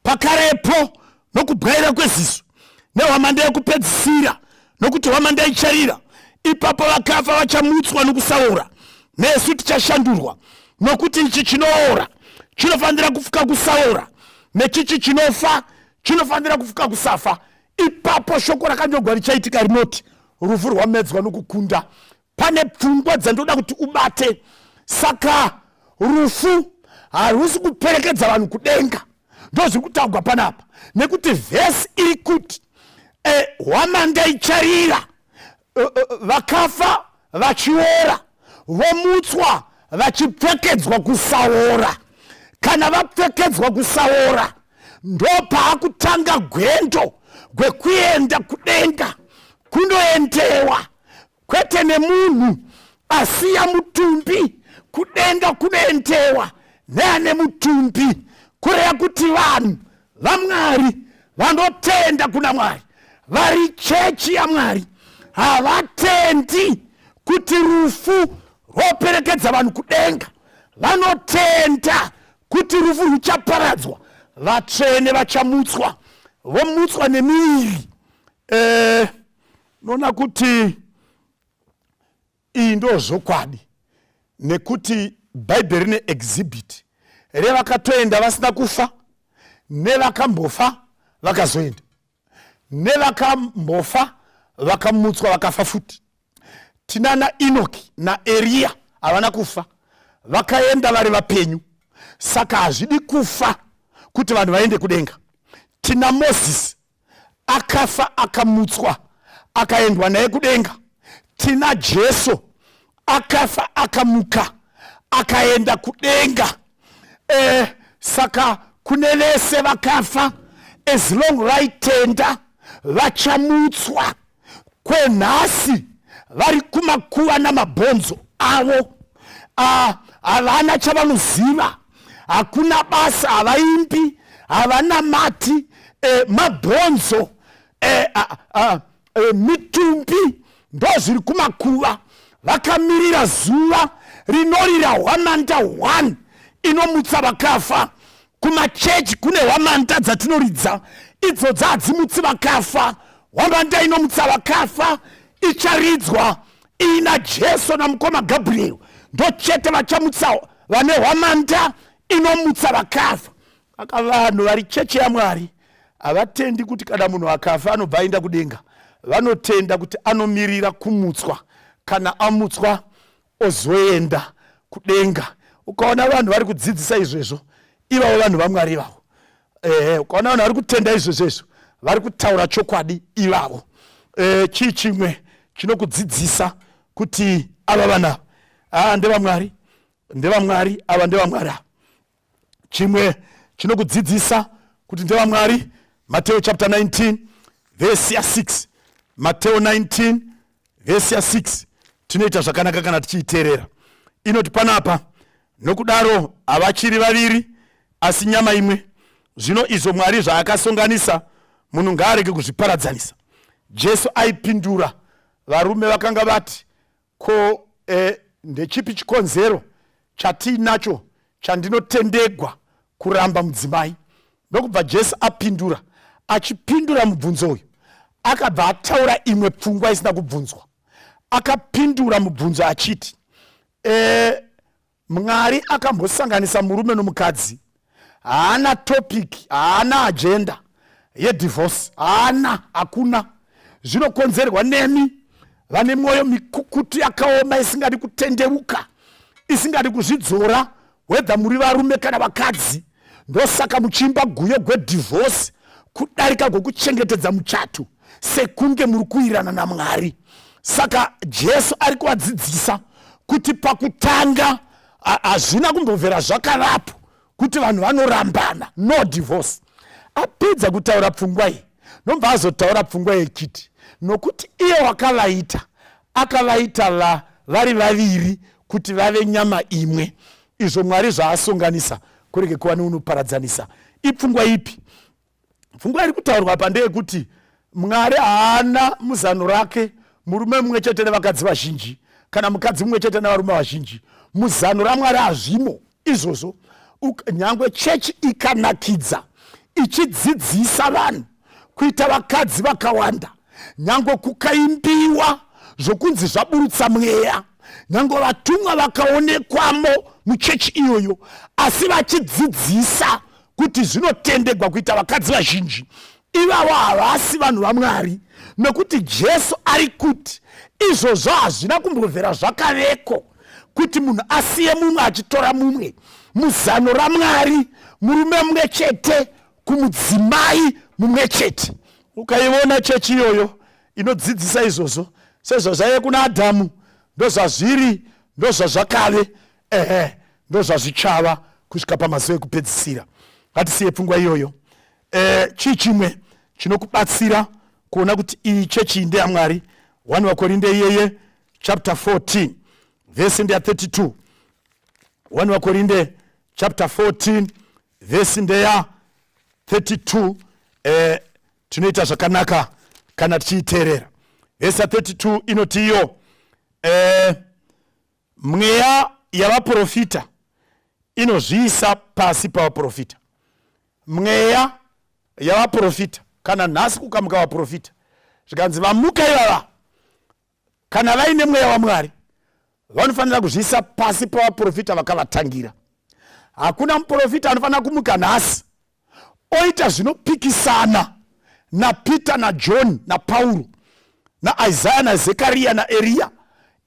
pakarepo nokubwaira kweziso nehwamanda yekupedzisira, nokuti hwamanda icharira, ipapo vakafa vachamutswa nokusaura, nesu tichashandurwa. Nokuti ichi chinoora chinofanira kufuka kusaura, nechichi chinofa chinofanira kufuka kusafa. Ipapo shoko rakanyogwa richaitika rinoti, rufu rwamedzwa nokukunda. Pane pfungwa dzandoda kuti ubate. Saka rufu harusi kuperekedza vanhu kudenga, ndozviri kutaurwa panapa. Nekuti vhesi iri kuti hwamanda icharira, vakafa vachiora, vomutswa vachipfekedzwa kusaora. Kana vapfekedzwa kusaora, ndo paakutanga gwendo gwekuenda kudenga, kunoendewa. Kwete nemunhu asiya mutumbi, kudenga kunoendewa neane mutumbi. Kureva kuti vanhu vaMwari vanotenda kuna Mwari, vari chechi yaMwari, havatendi kuti rufu roperekedza vanhu kudenga. Vanotenda kuti rufu ruchaparadzwa, vatsvene vachamutswa, vomutswa nemiviri. Nona kuti iyi ndozvokwadi, nekuti Bhaibheri rine exhibit revakatoenda vasina kufa, nevakambofa vakazoenda, nevakambofa vakamutswa vakafa futi. Tinana Enoki naEria havana kufa, vakaenda vari vapenyu. Saka hazvidi kufa kuti vanhu vaende kudenga. Tina Mozisi akafa akamutswa akaendwa naye kudenga. Tina Jesu akafa akamuka akaenda kudenga. Saka kune vese vakafa, as long vaitenda vachamutswa. Kwenhasi vari kumakuva namabhonzo avo, havana chavanoziva, hakuna basa, havaimbi, havana mati, mabhonzo, mitumbi, ndo zviri kumakuva. Vakamirira zuva rinorira hwamanda 1 inomutsa vakafa. Kumachechi kune hwamanda dzatinoridza, idzo dzadzimutsi vakafa. Hwamanda inomutsa vakafa icharidzwa ina Jesu namukoma Gabriel, ndo chete vachamutsa vane hwamanda inomutsa vakafa. Aka vanhu vari chechi yaMwari havatendi kuti kana munhu akafa anobva aenda kudenga. Vanotenda kuti anomirira kumutswa, kana amutswa ozoenda kudenga. Ukaona vanhu vari kudzidzisa izvezvo, ivavo vanhu vaMwari ivavo. Ukaona vanhu vari kutenda izvezvo, vari kutaura chokwadi ivavo. Chii chimwe chinokudzidzisa kuti ava vana ndevamwari, ndevamwari, ava ndevamwari. Chimwe chinokudzidzisa kuti ndevamwari, Mateo chapter 19 verse ya 6. Mateo 19 verse ya 6. Tinoita zvakanaka kana tichiiterera. Inoti panapa, nokudaro havachiri vaviri asi nyama imwe. Zvino izvo Mwari zvaakasonganisa, munhu ngaarege kuzviparadzanisa. Jesu aipindura varume vakanga vati, ko ndechipi chikonzero chatiinacho chandinotendegwa kuramba mudzimai? Ndokubva Jesu apindura. Achipindura mubvunzo uyu, akabva ataura imwe pfungwa isina kubvunzwa. Akapindura mubvunzo achiti, Mwari akambosanganisa murume nomukadzi, haana topic, haana agenda yedivorce, hakuna. Zvinokonzerwa nemi vane mwoyo mikukutu yakaoma isingadi kutendeuka, isingadi kuzvidzora, whether muri varume kana vakadzi. Ndosaka muchimba guyo gwedivorce kudarika kwekuchengetedza muchato, sekunge muri kuirana naMwari. Saka Jesu ari kuvadzidzisa kuti pakutanga hazvina kumbobvera zvakarapo kuti vanhu vanorambana, no divorce. Apedza kutaura pfungwa iyi, nobva azotaura pfungwa yechiti, nokuti iye wakavaita akavaita vari vaviri kuti vave nyama imwe. Izvo Mwari zvaasonganisa kurege kuva neunoparadzanisa. Ipfungwa ipi? Pfungwa iri kutaurwa pandeye kuti Mwari haana muzano rake murume mumwe chete nevakadzi vazhinji kana mukadzi mumwe chete navarume vazhinji. Muzano raMwari hazvimo izvozvo. Nyangwe chechi ikanakidza ichidzidzisa vanhu kuita vakadzi vakawanda, nyangwe kukaimbiwa zvokunzi zvaburutsa mweya, nyangwe vatumwa vakaonekwamo muchechi iyoyo, asi vachidzidzisa kuti zvinotendegwa kuita vakadzi vazhinji, ivavo havasi vanhu vaMwari, nekuti Jesu ari kuti izvozvo hazvina kumbobvera zvakaveko kuti munhu asiye mumwe achitora mumwe. Muzano raMwari murume mumwe chete kumudzimai mumwe chete. Ukaiona chechi iyoyo inodzidzisa izvozvo sezvazvaive kuna Adhamu, ndozvazviri, ndozvazvakave, ndozvazvichava kusvika pamazuva ekupedzisira. Ngatisiye pfungwa iyoyo. Chii chimwe chinokubatsira kuona kuti iyi chechi ndeyaMwari? 1 Vakorinde iyeye chapter 14 verse 32. 1 Vakorinde chapter 14 verse 32. Tunoita zvakanaka kana tichiteerera. Verse 32 inoti iyo, mweya yavaprofita inozviisa pasi pavaprofita. Mweya yavaprofita, kana nhasi kukamuka vaprofita, zvikanzi vamuka ivava kana vaine mweya waMwari vanofanira kuzviisa pasi pavaprofita vakavatangira. Hakuna muprofita anofanira kumuka nhasi oita zvinopikisana naPeter naJohn naPauro naIsaya naZekaria naEriya.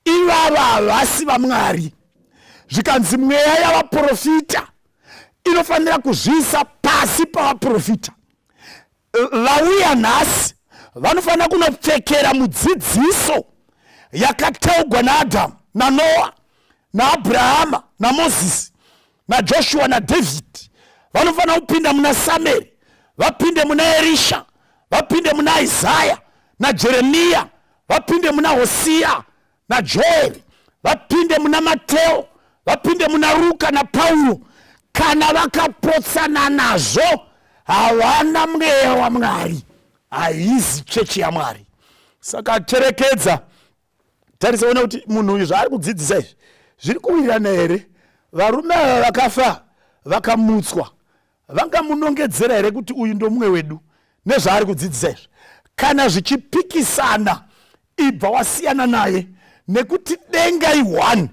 Ivava havasi vaMwari. Zvikanzi mweya yavaprofita inofanira kuzviisa pasi pavaprofita. Vauya nhasi vanofanira kunopfekera mudzidziso yakataurwa naAdhamu naNoa naAbhurahama naMozisi naJoshua naDhavhidhi. Vanofanira kupinda muna Samueri, vapinde muna Elisha, vapinde muna Isaya naJeremiya, vapinde muna Hosea naJoeri, vapinde muna Mateo, vapinde muna Luka naPauro. Kana vakapotsana nazvo havana mweya waMwari, haizi chechi yaMwari. Saka terekedza, tarisaona kuti munhu uyu zvaari kudzidzisa izvi zviri kuwirirana here? Varume ava vakafa vakamutswa vangamunongedzera here kuti uyu ndo mumwe wedu nezvaari kudzidzisa izvi? Kana zvichipikisana, ibva wasiyana naye, nekuti denga i1,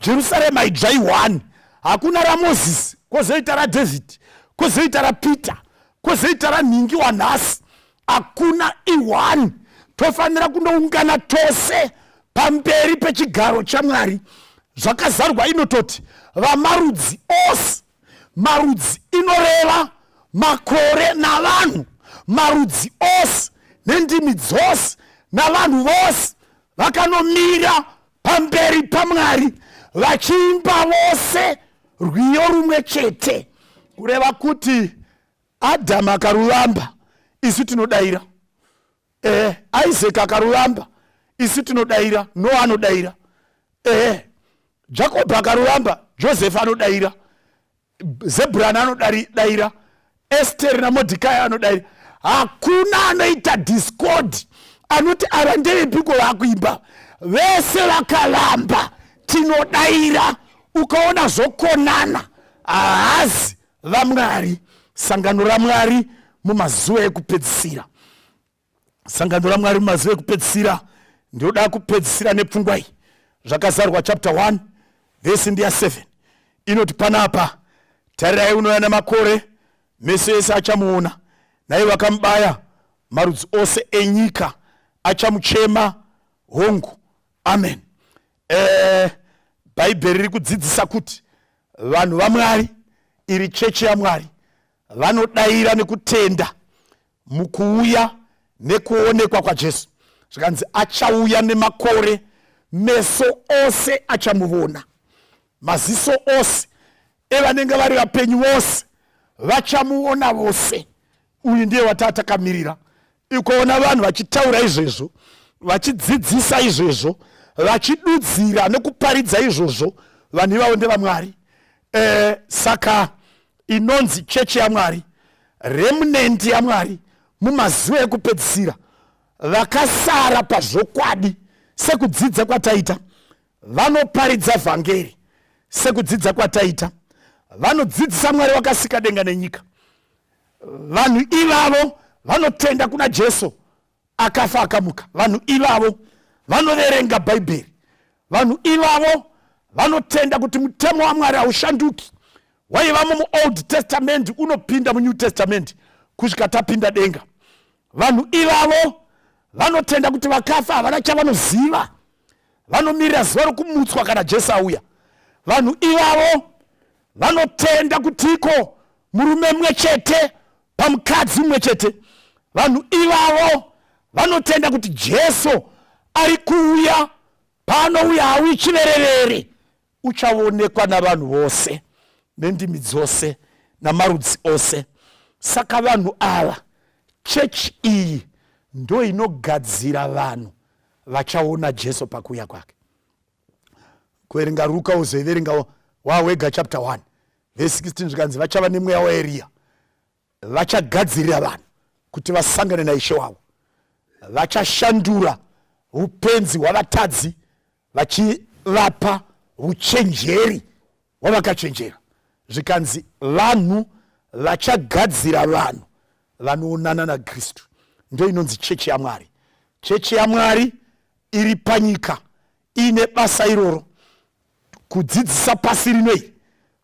Jerusalema ija i1. Hakuna raMozisi, kwozoita raDhavhidhi, kwozoita raPeter, kwozoita ranhingi wanhasi. Hakuna i1. Tofanira kunoungana tose pamberi pechigaro chaMwari. Zvakazarwa inototi vamarudzi ose. Marudzi inoreva makore navanhu, marudzi ose nendimi dzose navanhu vose vakanomira pamberi paMwari vachiimba vose rwiyo rumwe chete, kureva kuti Adhamu akaruramba isu tinodayira, Isaac akaruramba isu tinodayira, Noa anodayira, Jacob akaruramba Joseph anodayira, Zebhurani anodayira, Esther naMordecai anodayira. Hakuna anoita discord anoti ava ndevepiko vakuimba, vese vakaramba tinodayira. Ukaona zvokonana, hazi vaMwari. Sangano raMwari mumazuva ekupedzisira. Sangano raMwari mumazuva ekupedzisira ndinoda kupedzisira nepfungwa iyi. Zvakazarwa chapter 1 verse 7 inoti panapa, tarirai unouya namakore, meso ese achamuona, naye vakamubaya marudzi ose enyika achamuchema hongu. Amen. Bhaibheri riri kudzidzisa kuti vanhu vaMwari, iri chechi yaMwari, vanodayira nekutenda mukuuya nekuonekwa kwaJesu. Zvikanzi achauya nemakore, meso ose achamuona, maziso ose evanenge vari vapenyu vose vachamuona vose. Uyu ndiye watatakamirira. Ukaona vanhu vachitaura izvezvo, vachidzidzisa izvezvo, vachidudzira nekuparidza izvozvo vanhu ivavo ndevamwari. Saka inonzi chechi yaMwari, remnant yaMwari mumazuva ekupedzisira, vakasara pazvokwadi sekudzidza kwataita, vanoparidza vhangeri sekudzidza kwataita, vanodzidzisa Mwari wakasika denga nenyika. Vanhu ivavo vanotenda kuna Jesu akafa akamuka. Vanhu ivavo vanoverenga Bhaibheri. Vanhu ivavo vanotenda kuti mutemo waMwari haushanduki. Waivamo muOld Testament unopinda muNew Testament kusvika tapinda denga. Vanhu ivavo vanotenda kuti vakafa havana chavanoziva, vanomirira zuva rokumutswa kana Jesu auya. Vanhu ivavo vanotenda kutiko murume mumwe chete pamukadzi mumwe chete. Vanhu ivavo vanotenda kuti Jesu ari kuuya, paanouya hauyi chiverevere, uchaonekwa navanhu vose nendimi dzose namarudzi ose. Saka vanhu ava, chechi iyi ndo inogadzira vanhu vachaona Jesu pakuuya kwake. Kuverenga Luka uzoverenga wawega chapter 1 verse 16 zvikanzi vachava nemweya waEriya, vachagadzirira vanhu kuti vasangane naIshe wavo, vachashandura upenzi hwavatadzi vachivapa uchenjeri hwavakachenjera. Zvikanzi vanhu vachagadzira vanhu vanoonana naKristu. Ndio inonzi chechi yaMwari. Chechi yaMwari iri panyika ine basa iroro, kudzidzisa pasi rino iri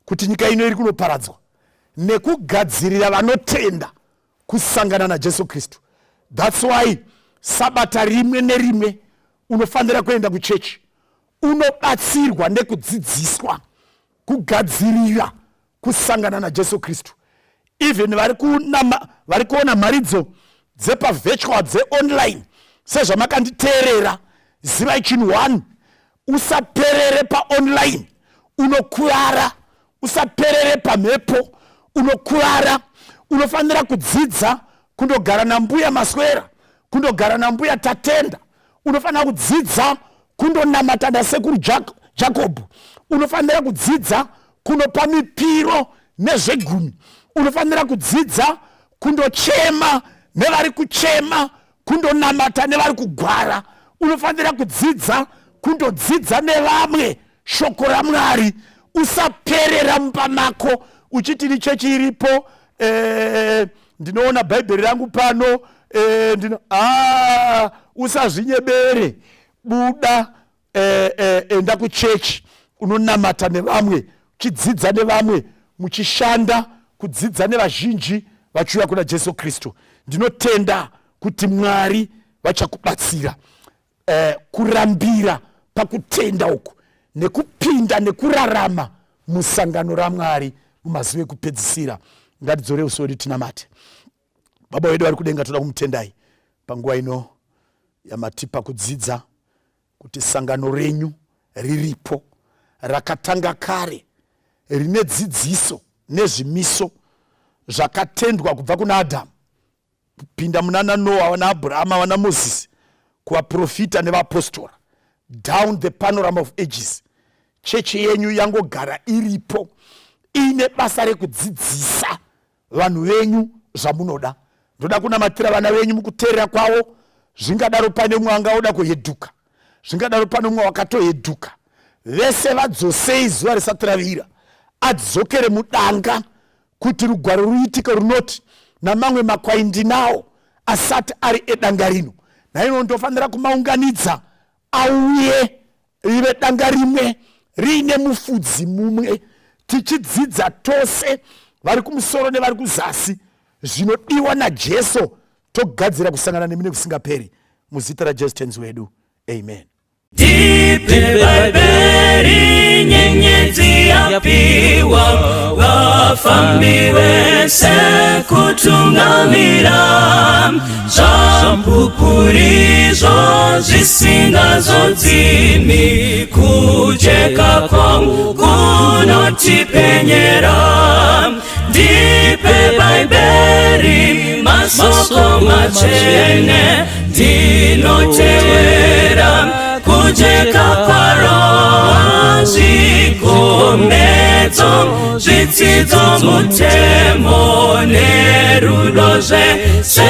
kuti nyika ino iri kunoparadzwa, nekugadzirira vanotenda kusangana naJesu Kristu. That's why sabata rimwe nerimwe unofanira kuenda kuchechi, unobatsirwa nekudzidziswa kugadzirira kusangana naJesu Kristu. Even vari kuona mharidzo dzepavirtual dzeonline sezvamakanditeerera, zivai chinhu 1, usaperere paonline unokurara, usaperere pamhepo unokurara. Unofanira kudzidza kundogara nambuya Maswera, kundogara nambuya Tatenda. Unofanira kudzidza kundonamata nasekuru Jacob. Unofanira kudzidza kunopa mipiro nezvegumi. Unofanira kudzidza kundochema nevari kuchema, kundonamata nevari kugwara. Unofanira kudzidza kundodzidza nevamwe shoko raMwari. Usaperera mumba mako uchiti ni chechi iripo, ndinoona Bhaibheri rangu pano, usazvinyebere, buda, enda kuchechi, unonamata nevamwe, uchidzidza nevamwe, muchishanda kudzidza nevazhinji vachiuya kuna Jesu Kristu. Ndinotenda kuti Mwari vachakubatsira kurambira pakutenda uku, nekupinda nekurarama musangano raMwari mumazuva ekupedzisira. Ngatidzore usori tinamate. Baba wedu vari kudenga, toda kumutendai panguva ino yamatipa kudzidza kuti sangano renyu riripo, rakatanga kare, rine dzidziso nezvimiso zvakatendwa kubva kuna Adhamu kupinda munana Noa, wana Abrahama, wana Moses, kuvaprofita nevapostora, down the panorama of ages. Chechi yenyu yangogara iripo, ine basa rekudzidzisa vanhu venyu zvamunoda. Ndoda kunamatira vana venyu mukuteerera kwavo. Zvingadaro pane mumwe angaoda kuheduka, zvingadaro pane mumwe wakatoheduka. Vese vadzosei zuva risati ravira, adzokere mudanga kuti rugwaro ruitike runoti namamwe makwai ndinawo asati ari edanga rino. Naino ndofanira kumaunganidza auye rive danga rimwe riine mufudzi mumwe, tichidzidza tose, vari kumusoro nevari kuzasi, zvinodiwa naJesu, togadzira kusangana nemi nekusingaperi. Muzita raJesu tenzi wedu, amen. Tipe Bhaibheri nyenyedzi yapiwa, vafambi vese kutungamira, zvampupurizvo zvisingazodzimi, kujeka kwangu kunotipenyera. Ndipe Bhaibheri masoko machene, ndinotevera kujeka kwa roho zikomedzo zvidzidzo mutemo nerudo zvese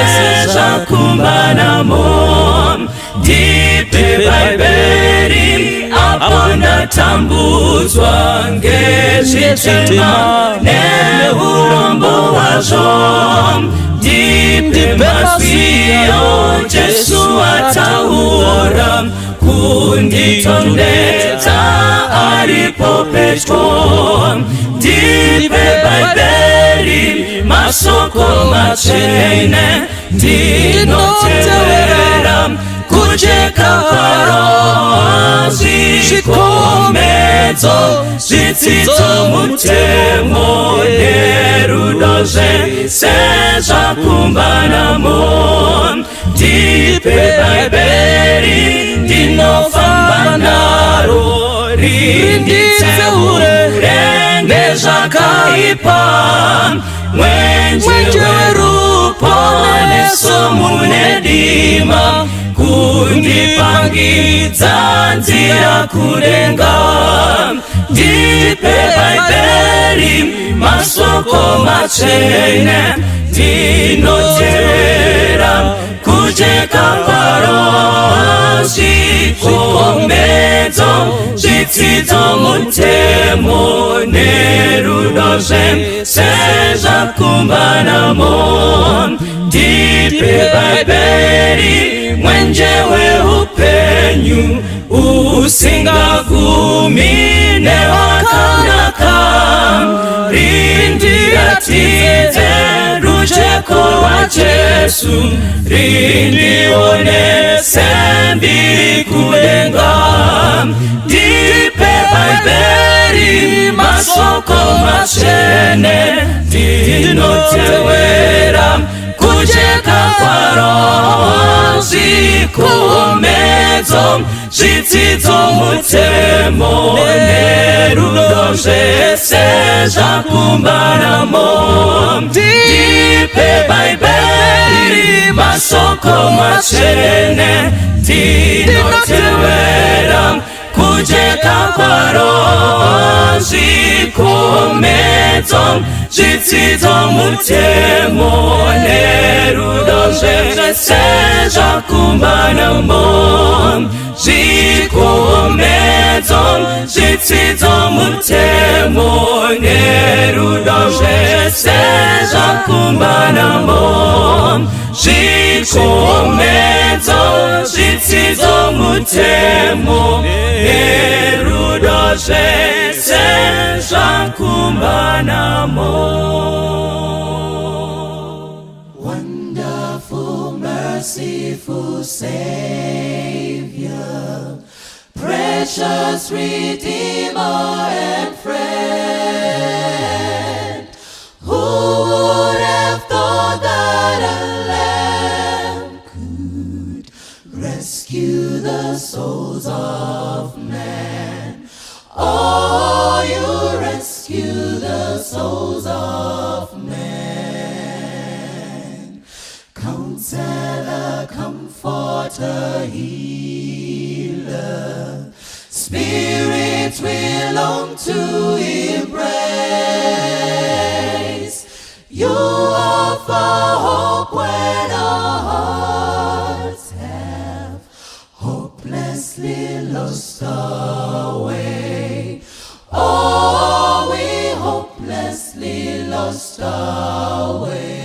zvakumbanamo ndipe bhaibheri apo ndatambudzwa ngezvitema neurombo hwazvo ndipe mazviyo Jesu ataura kunditondedza aripo pedyo ndipe bhaibheri masoko machene ndinotevera kujeka kwa roho zvikomedzo zvidzidzo mutemo nerudo zvese zvakumbanamo ndipe bhaibheri ndinofamba naro rinditseure nezvakaipa mwenje werupo nesomu nedima kundipangidza nzira kudenga ndipe bhaibheri masoko machene ndinotevera kujeka kwa roho zvikomedzo zvidzidzo mutemo nerudo zvese zvakumbanamo ndipe bhaibheri mwenje weupenyu usingagumi newakanaka rindiratidze rujeko rwa Jesu rindionese mbiri kudenga ndipe bhaibheri masoko machene ndinotevera kujeka kwa roho zvikomedzo zvidzidzo mutemo nerudo zvese zvakumbanamo ndipe bhaibheri masoko machene ndinotevera kujeka kwa roho zvikomedzo zvidzidzo mutemo nerudo zvese zvakumbanamo zvikomedzo zvidzidzo mutemo nerudo zvese zvakumbanamo zvikomedzo zvidzidzo mutemo nerudo zvese zvakumbanamo. Wonderful, merciful Savior, precious Redeemer and friend, who would have thought that a lamb could rescue the souls of man? Oh, you rescue the souls of man. Counselor, Comforter, Healer, Spirit we long to embrace. You offer hope when our hearts have hopelessly lost our way. Oh, we hopelessly lost our way.